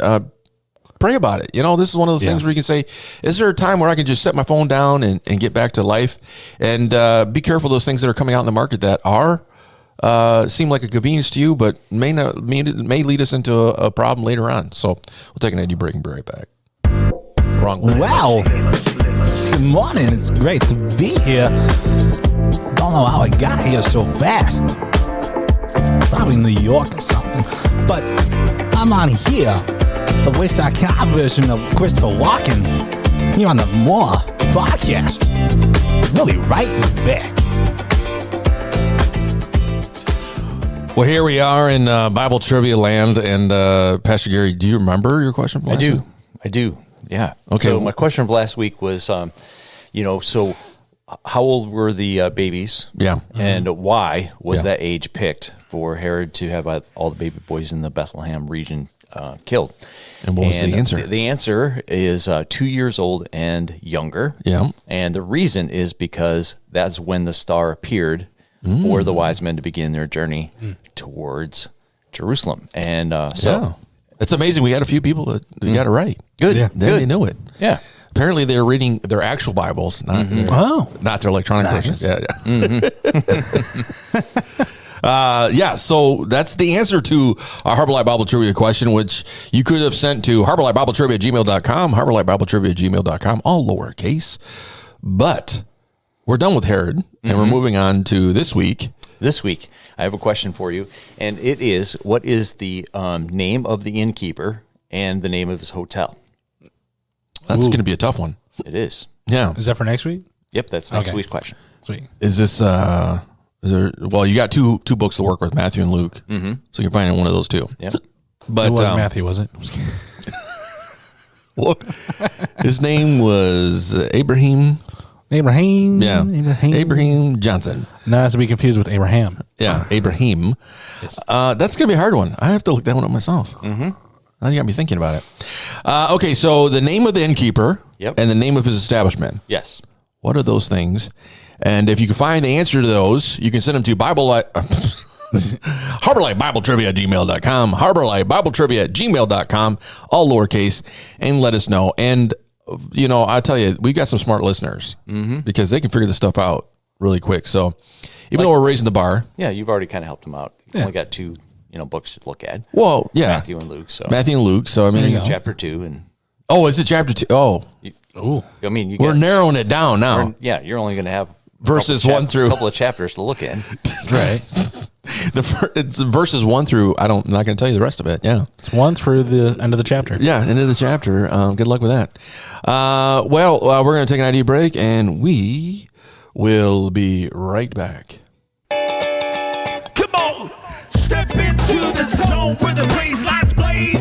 Pray about it. This is one of those things where you can say, is there a time where I can just set my phone down and get back to life? And be careful of those things that are coming out in the market that are seem like a convenience to you, but may lead us into a problem later on. So we'll take an ID break and be right back. Wrong way. Wow. Good morning. It's great to be here. Don't know how I got here so fast. Probably New York or something. But I'm on here. The Wish.com version of Christopher Walken. Here on the More podcast. Really right back. Well, here we are in Bible trivia land, and Pastor Gary, do you remember your question from last week? I do. Yeah. Okay. So my question of last week was, so how old were the babies? Yeah. And why was Yeah. that age picked for Herod to have all the baby boys in the Bethlehem region killed? And what was the answer? The answer is 2 years old and younger. Yeah. And the reason is because that's when the star appeared for the wise men to begin their journey towards Jerusalem. And Yeah. It's amazing. We had a few people that got it right. Good. Yeah. Then they knew it. Yeah. Apparently, they're reading their actual Bibles, not not their electronic versions. Yeah, yeah. So that's the answer to our Harbor Light Bible Trivia question, which you could have sent to harborlightbibletrivia@gmail.com, harborlightbibletrivia@gmail.com, all lowercase. But we're done with Herod, and we're moving on to this week. This week, I have a question for you, and it is, what is the name of the innkeeper and the name of his hotel? That's going to be a tough one. It is. Yeah. Is that for next week? Yep, that's next Okay. week's question. Sweet. Is this, is there, well, you got two books to work with, Matthew and Luke. Mm-hmm. So you can find one of those two. Yep. But It wasn't Matthew, was it? well, his name was Abraham. Abraham. Yeah. Abraham Johnson. Not to be confused with Abraham. Yeah. Abraham. That's going to be a hard one. I have to look that one up myself. Mm-hmm. Now you got me thinking about it. Okay. So the name of the innkeeper Yep. and the name of his establishment. Yes. What are those things? And if you can find the answer to those, you can send them to harborlightbibletrivia@gmail.com, harborlightbibletrivia@gmail.com, all lowercase, and let us know. And, I tell you, we've got some smart listeners because they can figure this stuff out really quick. So even though we're raising the bar, Yeah, you've already kind of helped him out. You only got two, books to look at. well, yeah. Matthew and Luke. So Matthew and Luke. So, I mean, chapter 2, and oh, is it chapter 2? Oh, Ooh. I mean, you we're got, narrowing it down now. you're only going to have Verses a 1 through- couple of chapters to look at. Right. It's verses 1 through, I'm not going to tell you the rest of it. Yeah. It's 1 through the end of the chapter. Yeah, end of the chapter. Good luck with that. We're going to take an ID break, and we will be right back. Come on, step into the zone where the praise lights blaze.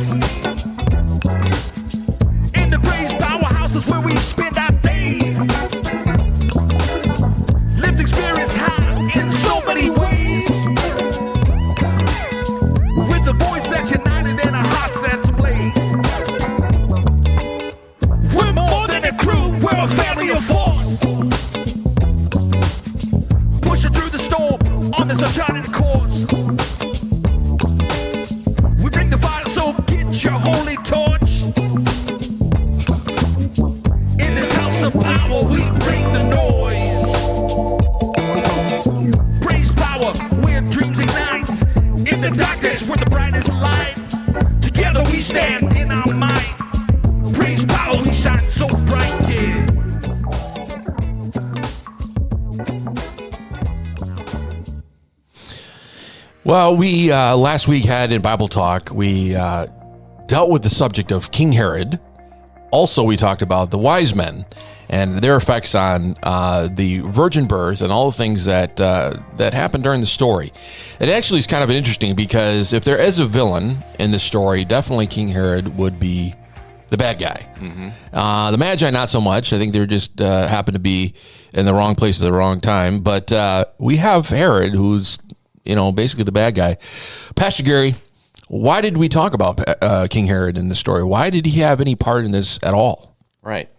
In the praise powerhouse is where we spend our days. Lifting spirits high in so many ways. With a voice that's united and a hearts that's ablaze. We're more than a crew, we're a family of four. Pushing through the storm on this uncharted course. We bring the fire, so get your holy stand in our mind. Praise power, we shine so bright, yeah. Well, we last week had in Bible Talk, we dealt with the subject of King Herod. Also, we talked about the wise men and their effects on the virgin birth and all the things that that happened during the story. It actually is kind of interesting because if there is a villain in the story, definitely King Herod would be the bad guy. The Magi, not so much. I think they're just happen to be in the wrong place at the wrong time. But we have Herod, who's basically the bad guy. Pastor Gary, why did we talk about King Herod in the story? Why did he have any part in this at all? Right.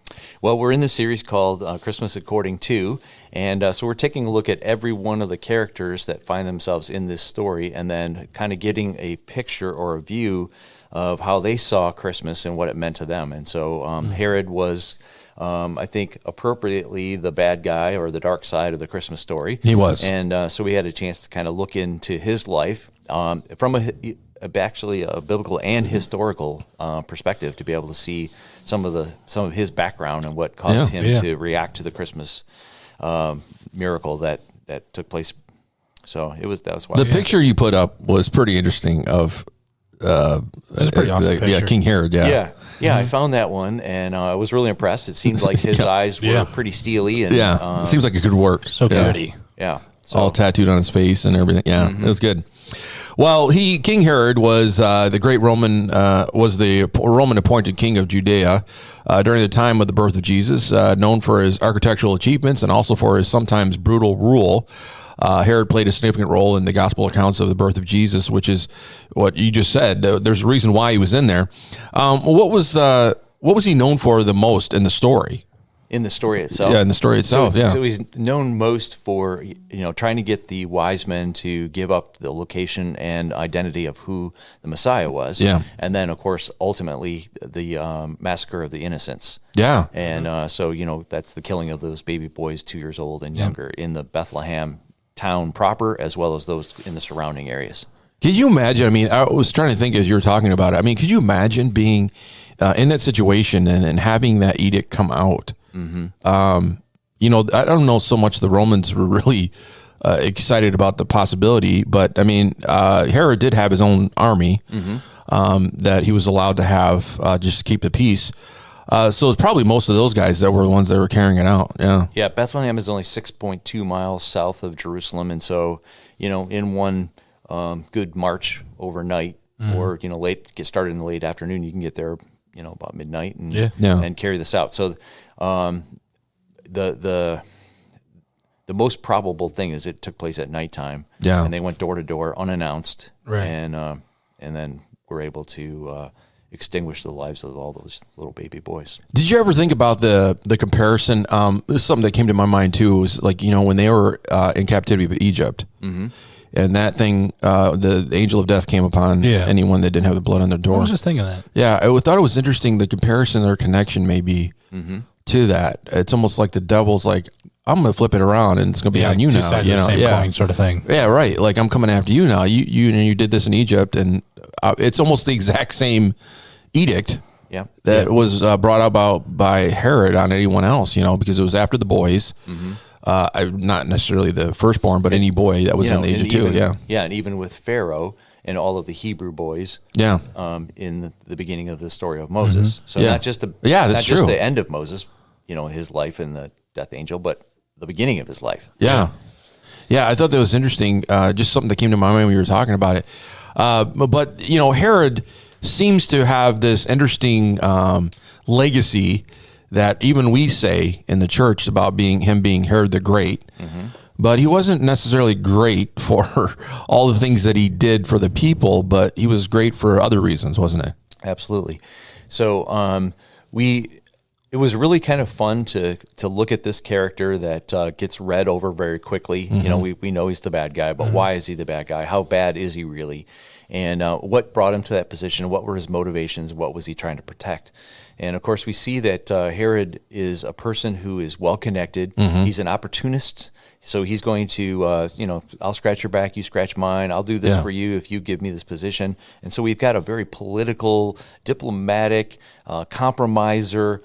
Well, we're in the series called Christmas According To, and so we're taking a look at every one of the characters that find themselves in this story and then kind of getting a picture or a view of how they saw Christmas and what it meant to them. And so Herod was, I think, appropriately the bad guy or the dark side of the Christmas story. He was. And so we had a chance to kind of look into his life from actually a biblical and historical perspective to be able to see some of his background and what caused him to react to the Christmas miracle that took place. So that was why the picture you put up was pretty interesting of That's a pretty awesome picture. King Herod. Yeah, I found that one and I was really impressed. It seems like his eyes were pretty steely and it seems like it could work. So pretty. Yeah, so, all tattooed on his face and everything. Yeah, it was good. Well, King Herod was the great Roman, was the Roman appointed king of Judea during the time of the birth of Jesus, known for his architectural achievements and also for his sometimes brutal rule. Herod played a significant role in the gospel accounts of the birth of Jesus, which is what you just said. There's a reason why he was in there. What was he known for the most in the story? In the story itself. Yeah, in the story itself. So he's known most for trying to get the wise men to give up the location and identity of who the Messiah was. Yeah, and then of course ultimately the massacre of the innocents. Yeah, and so that's the killing of those baby boys 2 years old and younger in the Bethlehem town proper, as well as those in the surrounding areas. Could you imagine? I mean, I was trying to think as you were talking about it. I mean, could you imagine being in that situation and having that edict come out? I don't know so much the Romans were really excited about the possibility, but I mean, Herod did have his own army that he was allowed to have just to keep the peace. So it's probably most of those guys that were the ones that were carrying it out. Yeah. Bethlehem is only 6.2 miles south of Jerusalem, and so in one good march overnight, or get started in the late afternoon, you can get there about midnight and carry this out. So the most probable thing is it took place at nighttime. Yeah, and they went door to door unannounced, right? And then were able to extinguish the lives of all those little baby boys. Did you ever think about the comparison? This is something that came to my mind too. Was like when they were in captivity of Egypt, and that thing, the angel of death came upon anyone that didn't have the blood on their door. I was just thinking that. Yeah, I thought it was interesting the comparison, their connection maybe to that. It's almost like the devil's like, I'm going to flip it around and it's going to be on you now. Sides of the same coin sort of thing. Yeah, right. Like I'm coming after you now. You did this in Egypt, and it's almost the exact same edict. That was brought about by Herod on anyone else. Because it was after the boys. Not necessarily the firstborn, but any boy that was in the age of 2. And even with Pharaoh and all of the Hebrew boys. In the beginning of the story of Moses. So not just just the end of Moses, his life and the death angel, but the beginning of his life. Yeah, I thought that was interesting. Just something that came to my mind when you were talking about it. But Herod seems to have this interesting legacy that even we say in the church about him being Herod the Great. But he wasn't necessarily great for all the things that he did for the people, but he was great for other reasons, wasn't it? Absolutely. So it was really kind of fun to look at this character that gets read over very quickly. We know he's the bad guy, but why is he the bad guy? How bad is he really? and what brought him to that position, what were his motivations, what was he trying to protect. And of course, we see that Herod is a person who is well connected. He's an opportunist, so he's going to, I'll scratch your back, you scratch mine. I'll do this for you if you give me this position. And so we've got a very political, diplomatic, compromiser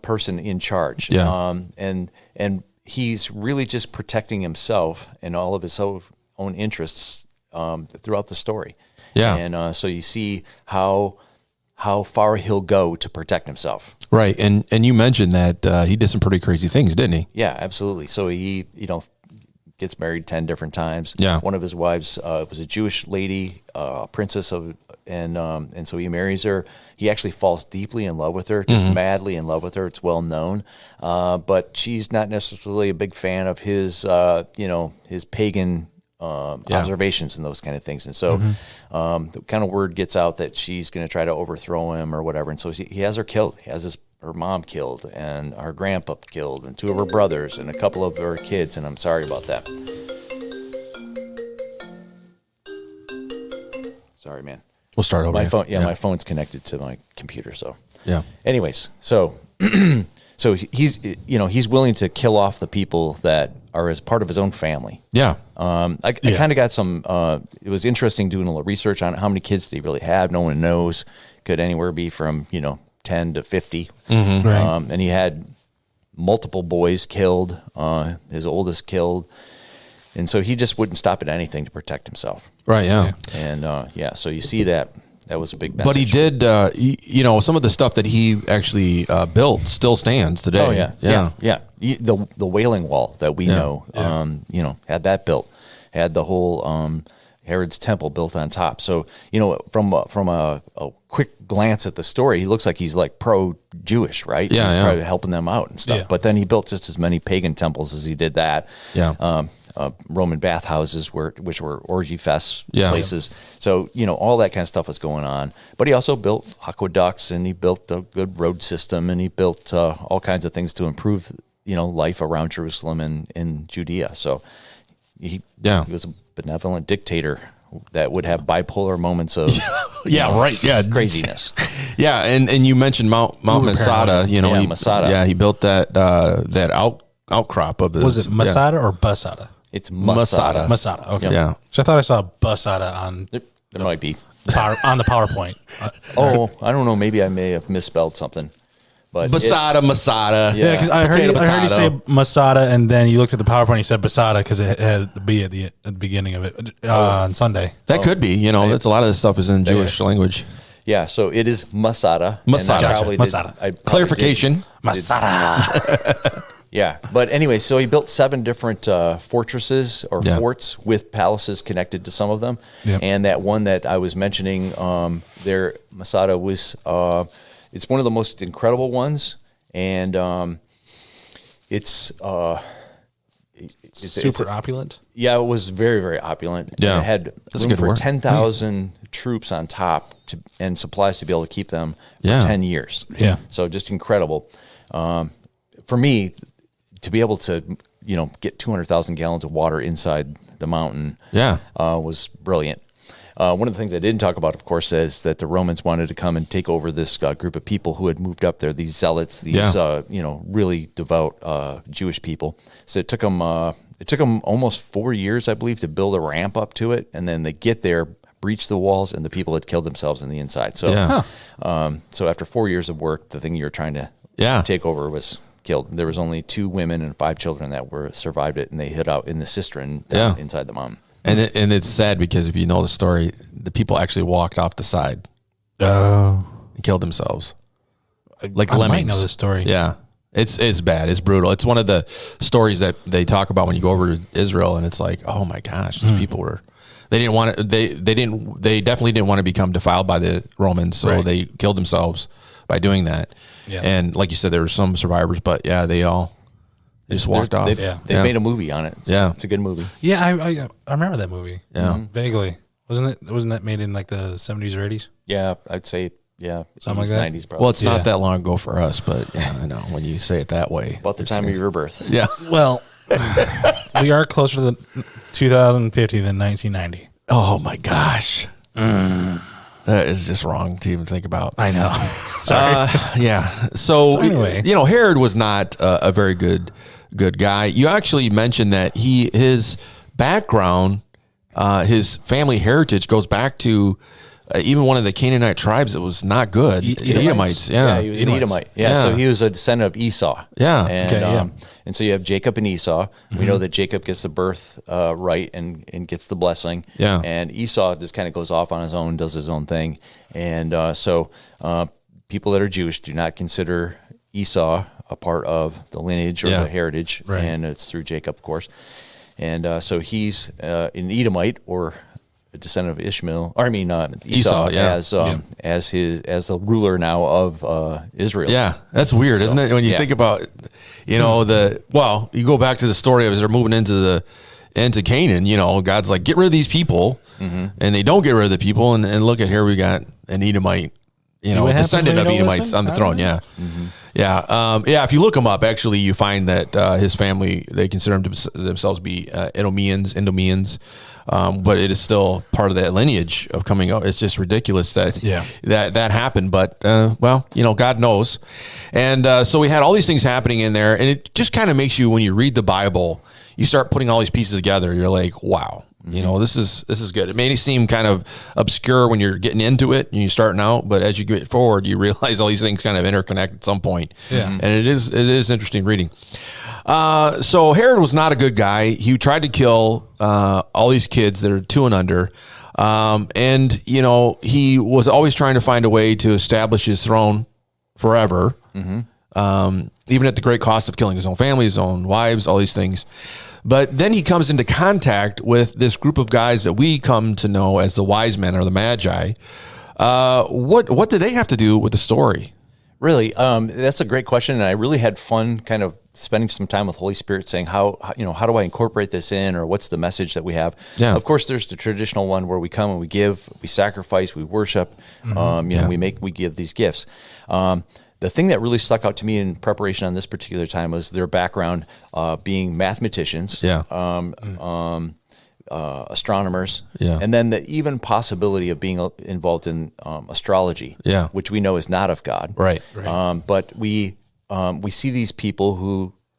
person in charge. Yeah. And he's really just protecting himself and all of his own interests throughout the story. Yeah. And so you see how far he'll go to protect himself. Right. And you mentioned that he did some pretty crazy things, didn't he? Yeah, absolutely. So he, gets married 10 different times. Yeah. One of his wives was a Jewish lady, princess and so he marries her. He actually falls deeply in love with her, just madly in love with her. It's well known. But she's not necessarily a big fan of his, his pagan observations and those kind of things. And so the kind of word gets out that she's going to try to overthrow him or whatever. And so he has her killed. He has her mom killed and her grandpa killed and 2 of her brothers and a couple of her kids. And I'm sorry about that. Sorry, man. We'll start over. My phone, my phone's connected to my computer. So Yeah. anyways, so he's willing to kill off the people that are as part of his own family. Yeah. I kind of got some. It was interesting doing a little research on how many kids did he really have. No one knows. Could anywhere be from 10 to 50. Right. And he had multiple boys killed. His oldest killed, and so he just wouldn't stop at anything to protect himself. Right. Yeah. And so you see that was a big message. But he did, some of the stuff that he actually built still stands today. Oh yeah. The Wailing Wall that we know, had that built, had the whole Herod's temple built on top. So from a quick glance at the story, he looks like he's like pro-Jewish, right? Yeah, he's yeah. probably helping them out and stuff. Yeah. But then he built just as many pagan temples as he did that. Yeah. Roman bathhouses which were orgy fest Yeah. places. So, all that kind of stuff was going on. But he also built aqueducts and he built a good road system and he built all kinds of things to improve, life around Jerusalem and in Judea. So he was a benevolent dictator that would have bipolar moments of right. Yeah. craziness. Yeah. And you mentioned Mount Masada, Masada. Yeah. He built that outcrop of his. Was it Masada or Basada? It's Masada. Masada. Okay. Yeah. So I thought I saw Basada on There might be. on the PowerPoint. I don't know. Maybe I may have misspelled something. But Masada. Yeah, because I heard you say potato. Masada, and then you looked at the PowerPoint and you said Basada because it had the B at the beginning of it on Sunday. That could be, that's a lot of this stuff is in Jewish language. Yeah, so it is Masada. Masada. And I probably Masada. I probably Clarification. Masada. Yeah, but anyway, so he built 7 different fortresses or Yeah. forts with palaces connected to some of them. Yep. And that one that I was mentioning there, Masada, was it's one of the most incredible ones, and it's Super opulent. yeah, it was very, very opulent. And Yeah. it had That's a room good for word. 10,000 troops on top and supplies to be able to keep them for Yeah. 10 years. Yeah. So just incredible. For me, to be able to, get 200,000 gallons of water inside the mountain Yeah. was brilliant. One of the things I didn't talk about, of course, is that the Romans wanted to come and take over this group of people who had moved up there, these zealots, these really devout Jewish people. So it took them almost 4 years, I believe, to build a ramp up to it, and then they get there, breach the walls, and the people had killed themselves on the inside. So, so after 4 years of work, the thing you were trying to take over was killed. There was only 2 women and 5 children that survived it, and they hid out in the cistern down inside the mountain. And it's sad because if you know the story, the people actually walked off the side Oh. and killed themselves. Like I lemmings. might know this story. Yeah. It's bad. It's brutal. It's one of the stories that they talk about when you go over to Israel, and it's like, oh my gosh, these people were, they didn't want to, they definitely didn't want to become defiled by the Romans. So Right. they killed themselves by doing that. Yeah. And like you said, there were some survivors, but yeah, they just walked off. They made a movie on it. It's a good movie. Yeah, I remember that movie. Yeah. Vaguely. Wasn't that made in like the 70s or 80s? Yeah, I'd say, Something like that? 90s probably. Well, it's Yeah. not that long ago for us, but yeah, I know when you say it that way. about the time of your birth. Yeah. Well, we are closer to 2050 than 1990. Oh my gosh. That is just wrong to even think about. I know. Yeah. So anyway. Herod was not a very good guy. You actually mentioned that his background, his family heritage goes back to even one of the Canaanite tribes that was not good. Edomites. Yeah, he was an Edomite. Yeah, so he was a descendant of Esau. Yeah. And, and so you have Jacob and Esau. We know that Jacob gets the birth right and gets the blessing. Yeah. And Esau just kind of goes off on his own, does his own thing. And so people that are Jewish do not consider Esau a part of the lineage or the heritage. Right. And it's through Jacob, of course. And so he's an Edomite, or a descendant of Ishmael, or I mean Esau, as the ruler now of Israel. Yeah, that's weird, isn't it? When you think about, you go back to the story of as they're moving into Canaan. You know, God's like, get rid of these people, and they don't get rid of the people, and look at here, we got an Edomite, descendant of Edomites on the throne. Yeah. Mm-hmm. Yeah. If you look them up, actually, you find that his family, they consider themselves to be Idumeans, but it is still part of that lineage of coming out. It's just ridiculous that happened. But, God knows. And so we had all these things happening in there. And it just kind of makes you, when you read the Bible, you start putting all these pieces together. You're like, wow. This is good. It may seem kind of obscure when you're getting into it and you're starting out, but as you get forward, you realize all these things kind of interconnect at some point. Yeah. And it is interesting reading. So Herod was not a good guy. He tried to kill all these kids that are 2 and under. And he was always trying to find a way to establish his throne forever. Mm-hmm. Even at the great cost of killing his own family, his own wives, all these things. But then he comes into contact with this group of guys that we come to know as the wise men or the magi. What do they have to do with the story? Really, that's a great question, and I really had fun kind of spending some time with Holy Spirit, saying how do I incorporate this in, or what's the message that we have? Yeah. Of course, there's the traditional one where we come and we give, we sacrifice, we worship, we give these gifts. The thing that really stuck out to me in preparation on this particular time was their background being mathematicians, astronomers, and then the even possibility of being involved in astrology, which we know is not of God. Right. But we see these people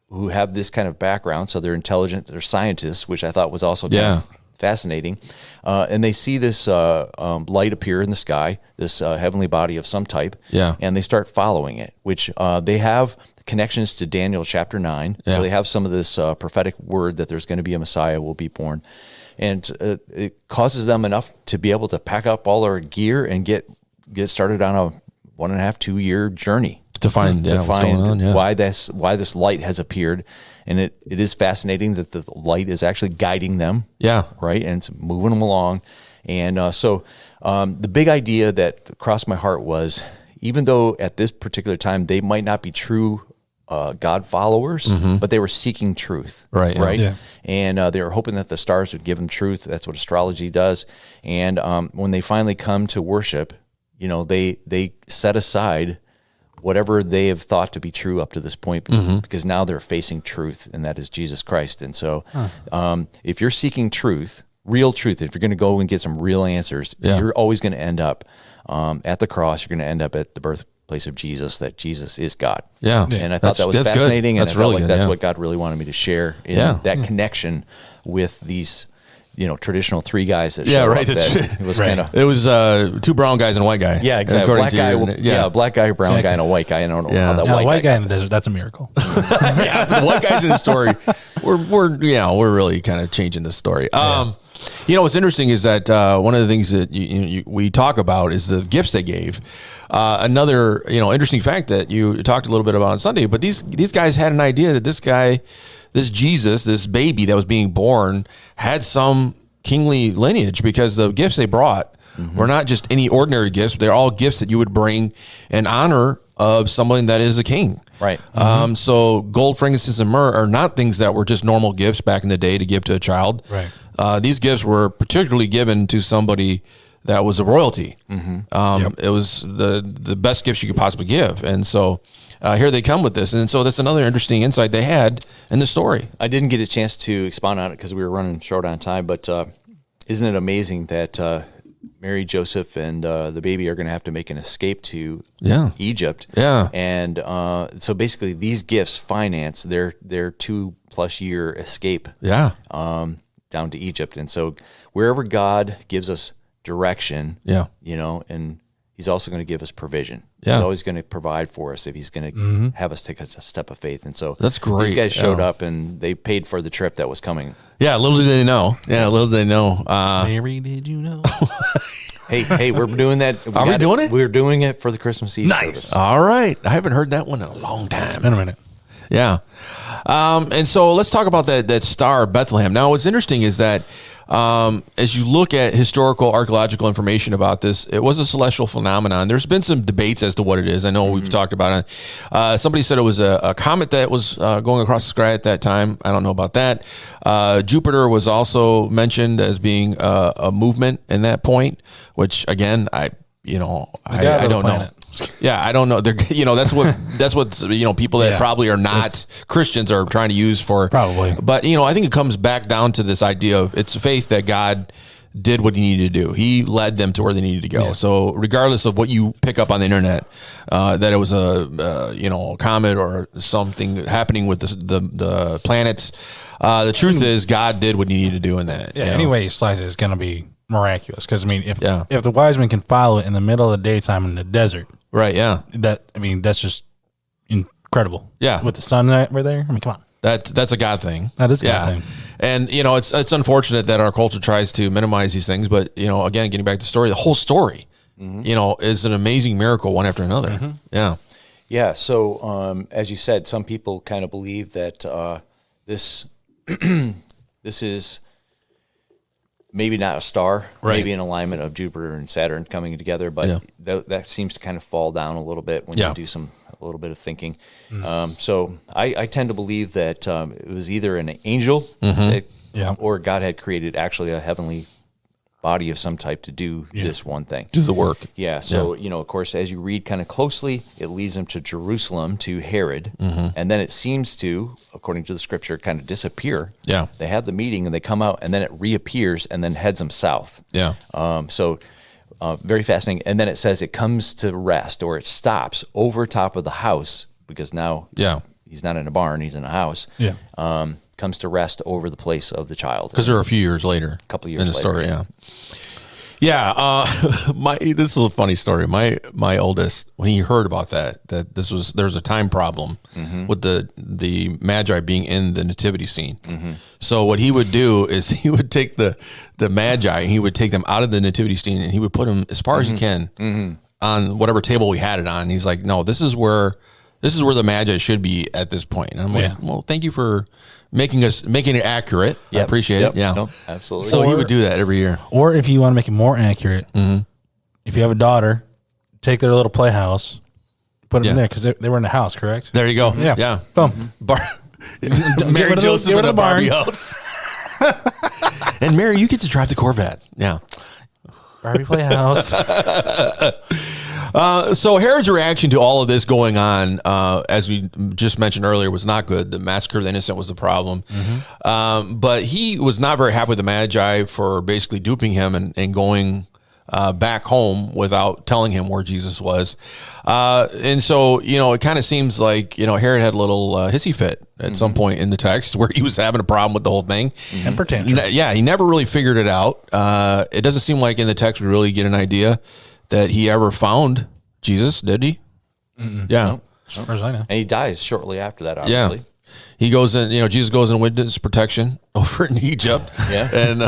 who have this kind of background, so they're intelligent, they're scientists, which I thought was also kind of fascinating. And they see this light appear in the sky, this heavenly body of some type, and they start following it, which they have connections to Daniel chapter 9. So they have some of this prophetic word that there's going to be a Messiah will be born. And it causes them enough to be able to pack up all their gear and get started on a 1.5-2 year journey to find why this light has appeared. And it is fascinating that the light is actually guiding them. Yeah. Right. And it's moving them along. And so the big idea that crossed my heart was, even though at this particular time they might not be true God followers, but they were seeking truth. Right. Yeah. And they were hoping that the stars would give them truth. That's what astrology does. And when they finally come to worship, they set aside whatever they have thought to be true up to this point, because now they're facing truth, and that is Jesus Christ. And so if you're seeking truth, real truth, if you're going to go and get some real answers, you're always going to end up at the cross. You're going to end up at the birthplace of Jesus, that Jesus is God. Yeah. And I thought that was fascinating. Good. And I felt like that's what God really wanted me to share in that connection with these traditional 3 guys that show up. It was kind of. It was 2 brown guys and a white guy. Yeah, exactly. Black guy, black guy, brown guy, and a white guy. I don't know how that white guy in the desert. That's a miracle. The white guys in the story. We're really kind of changing the story. What's interesting is that one of the things that we talk about is the gifts they gave. Another interesting fact that you talked a little bit about on Sunday, but these guys had an idea that this Jesus, this baby that was being born, had some kingly lineage, because the gifts they brought were not just any ordinary gifts. They're all gifts that you would bring in honor of someone that is a king. Right. So gold, frankincense, and myrrh are not things that were just normal gifts back in the day to give to a child. Right. These gifts were particularly given to somebody that was a royalty. It was the best gifts you could possibly give. And so here they come with this. And so that's another interesting insight they had in the story. I didn't get a chance to expound on it because we were running short on time, but isn't it amazing that Mary, Joseph, and the baby are going to have to make an escape to Egypt. Yeah. And so basically these gifts finance their 2+ year escape down to Egypt. And so wherever God gives us direction, and he's also going to give us provision. He's always going to provide for us if he's going to have us take a step of faith. And so that's great. These guys showed up and they paid for the trip that was coming. Yeah, little did they know. Little did they know. Mary, did you know? Hey, we're doing that. Are we doing it? We're doing it for the Christmas Eve service. All right. I haven't heard that one in a long time. It's been a minute. Yeah. And so let's talk about that star of Bethlehem. Now, what's interesting is that as you look at historical archaeological information about this, it was a celestial phenomenon. There's been some debates as to what it is. I know we've talked about it. Somebody said it was a comet that was going across the sky at that time. I don't know about that. Jupiter was also mentioned as being a movement in that point, which again, I don't know. Yeah, I don't know. They're, that's what people that probably are not Christians are trying to use for probably. But I think it comes back down to this idea of it's faith that God did what he needed to do. He led them to where they needed to go. Yeah. So regardless of what you pick up on the internet, that it was a comet or something happening with the planets, the truth is God did what he needed to do in that. Yeah. Anyway, you slice it, it's going to be miraculous because if the wise men can follow it in the middle of the daytime in the desert, right? Yeah, that's just incredible. Yeah, with the sun right there. I mean, come on, that's a God thing. That is a God thing. And it's unfortunate that our culture tries to minimize these things, but again, getting back to the story, the whole story, is an amazing miracle one after another. Mm-hmm. Yeah. So as you said, some people kind of believe that this this is maybe not a star, maybe an alignment of Jupiter and Saturn coming together, but that seems to kind of fall down a little bit when you do a little bit of thinking. So I tend to believe that it was either an angel or God had created actually a heavenly body of some type to do this one thing. Do the work. Yeah. So, of course, as you read kind of closely, it leads them to Jerusalem, to Herod. Mm-hmm. And then it seems to, according to the scripture, kind of disappear. Yeah. They have the meeting and they come out and then it reappears and then heads them south. Yeah. So very fascinating. And then it says it comes to rest, or it stops over top of the house, because now he's not in a barn, he's in a house. Yeah. Comes to rest over the place of the child. Because they're a few years later. A couple of years in the later. story, this is a funny story. My oldest, when he heard about that there's a time problem with the Magi being in the nativity scene. Mm-hmm. So what he would do is he would take the Magi and he would take them out of the nativity scene and he would put them as far as he can on whatever table we had it on. And he's like, no, this is where the Magi should be at this point. And I'm like, well, thank you for making it accurate. Yep. I appreciate it. Yeah, no, absolutely. So he would do that every year. Or if you want to make it more accurate, if you have a daughter, take their little playhouse, put them in there because they were in the house, correct? There you go. Yeah. Boom. Mary Joseph in the Barbie house. And Mary, you get to drive the Corvette. Yeah. Barbie playhouse. So Herod's reaction to all of this going on, as we just mentioned earlier, was not good. The massacre of the innocent was the problem. But he was not very happy with the Magi for basically duping him and going back home without telling him where Jesus was. And so, it kind of seems like, Herod had a little hissy fit at some point in the text where he was having a problem with the whole thing. Temper tantrum. Yeah, he never really figured it out. It doesn't seem like in the text we really get an idea that he ever found Jesus, did he? Yeah. No. As far as I know. And he dies shortly after that, obviously. Yeah. He goes in, Jesus goes in witness protection over in Egypt. And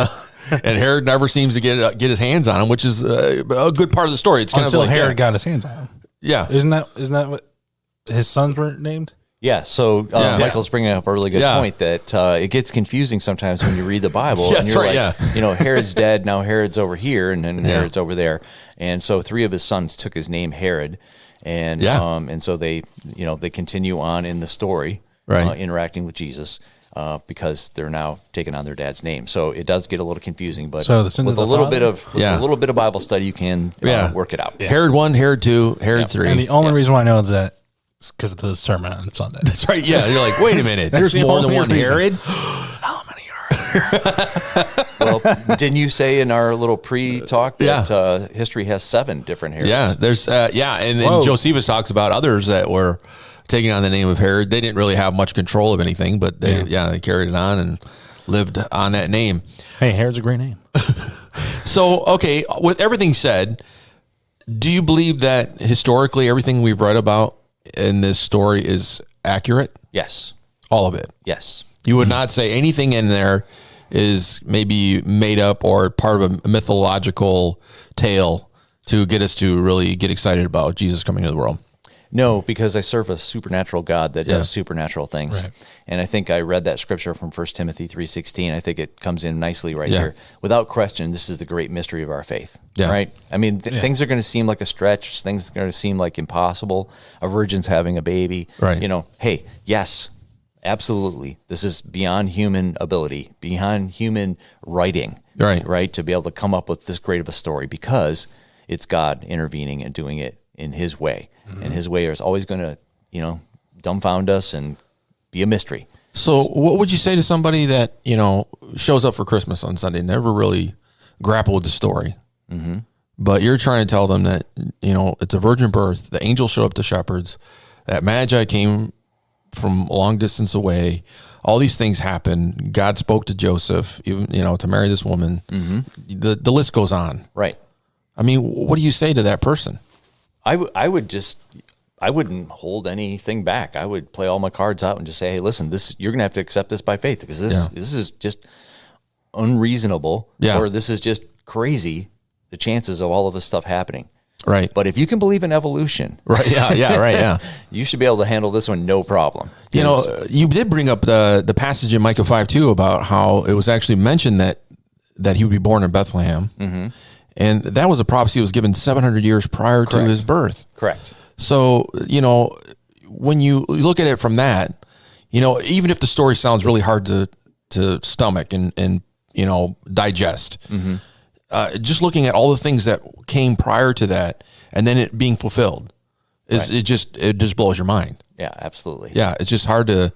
Herod never seems to get his hands on him, which is a good part of the story. It's kind until of like Herod got his hands on him. Yeah. Isn't that what his sons were named? Yeah, so Michael's bringing up a really good point that it gets confusing sometimes when you read the Bible. And you're Herod's dead, now Herod's over here, and then Herod's over there. And so 3 of his sons took his name Herod, and and so they continue on in the story, interacting with Jesus, because they're now taking on their dad's name. So it does get a little confusing, but with a little bit of Bible study, you can work it out. Yeah. Herod 1, Herod 2, Herod 3. And the only reason why I know is that it's because of the sermon on Sunday. That's right. Yeah, you're like, wait a minute, there's more than one Herod. How many are there? Well, didn't you say in our little pre-talk that history has 7 different Herods? Yeah, there's and Josephus talks about others that were taking on the name of Herod. They didn't really have much control of anything, but they carried it on and lived on that name. Hey, Herod's a great name. So, okay, with everything said, do you believe that historically everything we've read about in this story is accurate? Yes. All of it? Yes. You would not say anything in there is maybe made up or part of a mythological tale to get us to really get excited about Jesus coming to the world? No, because I serve a supernatural God that does supernatural things. Right. And I think I read that scripture from 1 Timothy 3:16. I think it comes in nicely right here. Without question, this is the great mystery of our faith. Yeah. Right? I mean, things are going to seem like a stretch. Things are going to seem like impossible. A virgin's having a baby. Right. You know, hey, yes, absolutely. This is beyond human ability, beyond human writing. Right. Right? To be able to come up with this great of a story because it's God intervening and doing it in his way. And his way is always going to, dumbfound us and be a mystery. So what would you say to somebody that, shows up for Christmas on Sunday, never really grapple with the story, but you're trying to tell them that, it's a virgin birth, the angels show up to shepherds, that Magi came from a long distance away, all these things happen, God spoke to Joseph, even, to marry this woman, the list goes on. Right. I mean, what do you say to that person? I wouldn't hold anything back. I would play all my cards out and just say, hey, listen, you're going to have to accept this by faith because this is just unreasonable or this is just crazy, the chances of all of this stuff happening. Right. But if you can believe in evolution, right, you should be able to handle this one no problem. You did bring up the passage in Micah 5:2 about how it was actually mentioned that he would be born in Bethlehem. Mm-hmm. And that was a prophecy that was given 700 years prior to his birth. Correct. So, when you look at it from that, even if the story sounds really hard to stomach and digest, just looking at all the things that came prior to that and then it being fulfilled, it just blows your mind. Yeah, absolutely. Yeah, it's just hard to,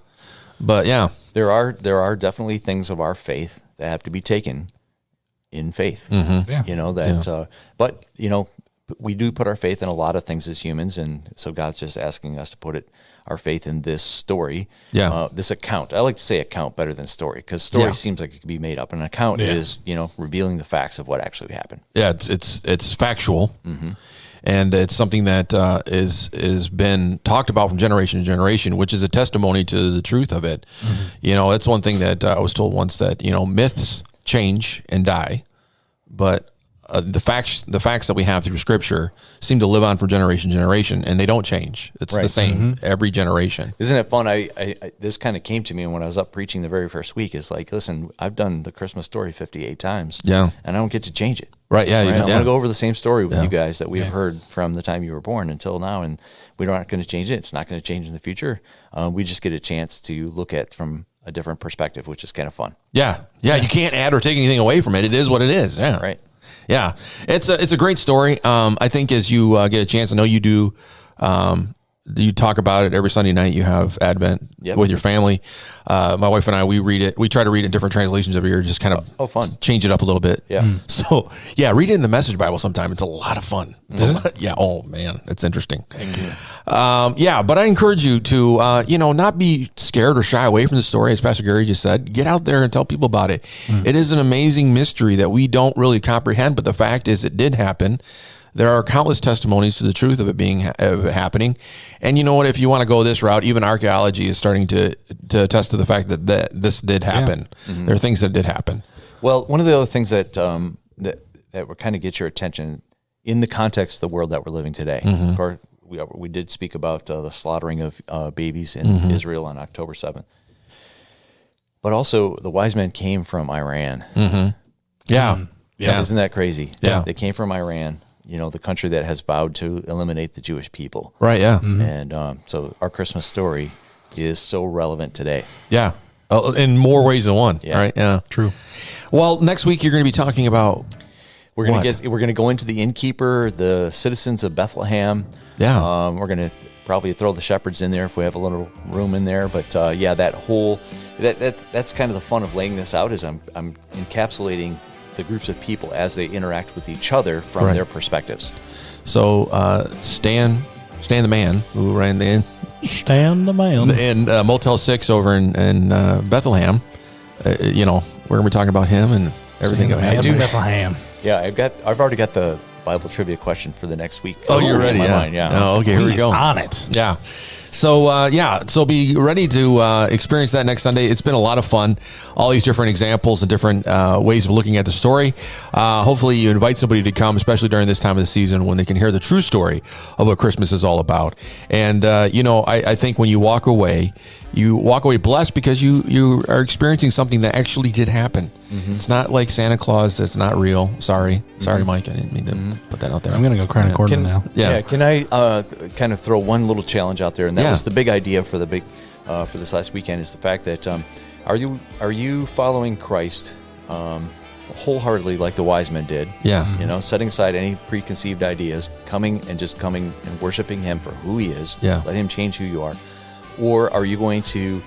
but yeah. There are definitely things of our faith that have to be taken in faith, but we do put our faith in a lot of things as humans. And so God's just asking us to put our faith in this story, this account. I like to say account better than story because story seems like it could be made up. An account is, revealing the facts of what actually happened. Yeah. It's factual. And it's something that is been talked about from generation to generation, which is a testimony to the truth of it. That's one thing that I was told once that, myths change and die, but the facts that we have through Scripture seem to live on from generation to generation, and they don't change. It's the same every generation. Isn't it fun? I this kind of came to me when I was up preaching the very first week. It's like, listen, I've done the Christmas story 58 times, and I don't get to change it. Right? Yeah. Right? I want to go over the same story with you guys that we've heard from the time you were born until now, and we're not going to change it. It's not going to change in the future. We just get a chance to look at from a different perspective, which is kind of fun. Yeah. You can't add or take anything away from it. It is what it is. Yeah. Right. Yeah. It's a great story. I think as you get a chance, I know you do, you talk about it every Sunday night. You have Advent with your family. My wife and I, we read it. We try to read it in different translations every year, just kind of fun. Change it up a little bit. Yeah. So read it in the Message Bible sometime. It's a lot of fun. Yeah. Oh man, it's interesting. Thank you. But I encourage you to, not be scared or shy away from the story. As Pastor Gary just said, get out there and tell people about it. It is an amazing mystery that we don't really comprehend, but the fact is it did happen. There are countless testimonies to the truth of it happening. And you know what? If you want to go this route, even archaeology is starting to attest to the fact that this did happen. Yeah. There are things that did happen. Well, one of the other things that will kind of get your attention in the context of the world that we're living today. Of course, we did speak about the slaughtering of babies in Israel on October 7th. But also, the wise men came from Iran. Yeah. Isn't that crazy? Yeah. They came from Iran. The country that has vowed to eliminate the Jewish people. Right, yeah. And so our Christmas story is so relevant today. Yeah, in more ways than one, right? Yeah, true. Well, next week you're going to be talking about we're going to go into the innkeeper, the citizens of Bethlehem. Yeah. We're going to probably throw the shepherds in there if we have a little room in there. But that whole that's kind of the fun of laying this out, is I'm encapsulating the groups of people as they interact with each other from Right. their perspectives. So Stan the man who ran the Stand the man. in Motel 6 over in Bethlehem, we're going to be talking about him and everything. Stand the man in Bethlehem. Yeah, I've already got the Bible trivia question for the next week. Oh, you're ready? In my Yeah. mind, yeah. Oh, okay. Here we He's go. on it. Yeah. So, so be ready to experience that next Sunday. It's been a lot of fun. All these different examples and different ways of looking at the story. Hopefully you invite somebody to come, especially during this time of the season when they can hear the true story of what Christmas is all about. And, I think when you walk away blessed because you are experiencing something that actually did happen. Mm-hmm. It's not like Santa Claus that's not real. Sorry, Mike. I didn't mean to put that out there. I'm going to go cry in court now. Yeah. Can I kind of throw one little challenge out there? And that was the big idea for for this last weekend, is the fact that are you following Christ wholeheartedly like the wise men did? Yeah. Setting aside any preconceived ideas, coming and worshiping Him for who He is. Yeah. Let Him change who you are. Or are you going to,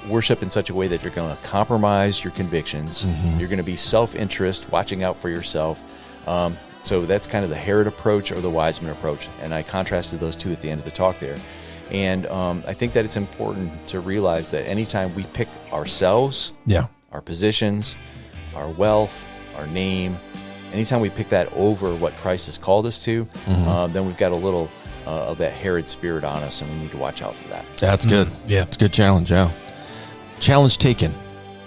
worship in such a way that you're going to compromise your convictions? Mm-hmm. You're going to be self-interest, watching out for yourself. So that's kind of the Herod approach or the Wiseman approach. And I contrasted those two at the end of the talk there. And I think that it's important to realize that anytime we pick ourselves, our positions, our wealth, our name, anytime we pick that over what Christ has called us to, then we've got a little of that Herod spirit on us, and we need to watch out for that. That's good. Yeah. It's a good challenge, yeah. Challenge taken.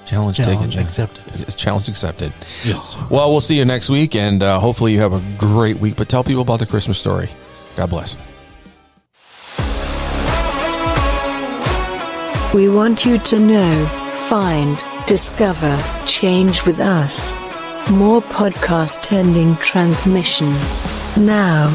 Challenge taken. accepted. Challenge accepted. Yes. Well, we'll see you next week, and hopefully you have a great week. But tell people about the Christmas story. God bless. We want you to know, find, discover, change with us. More podcast ending transmission. Now.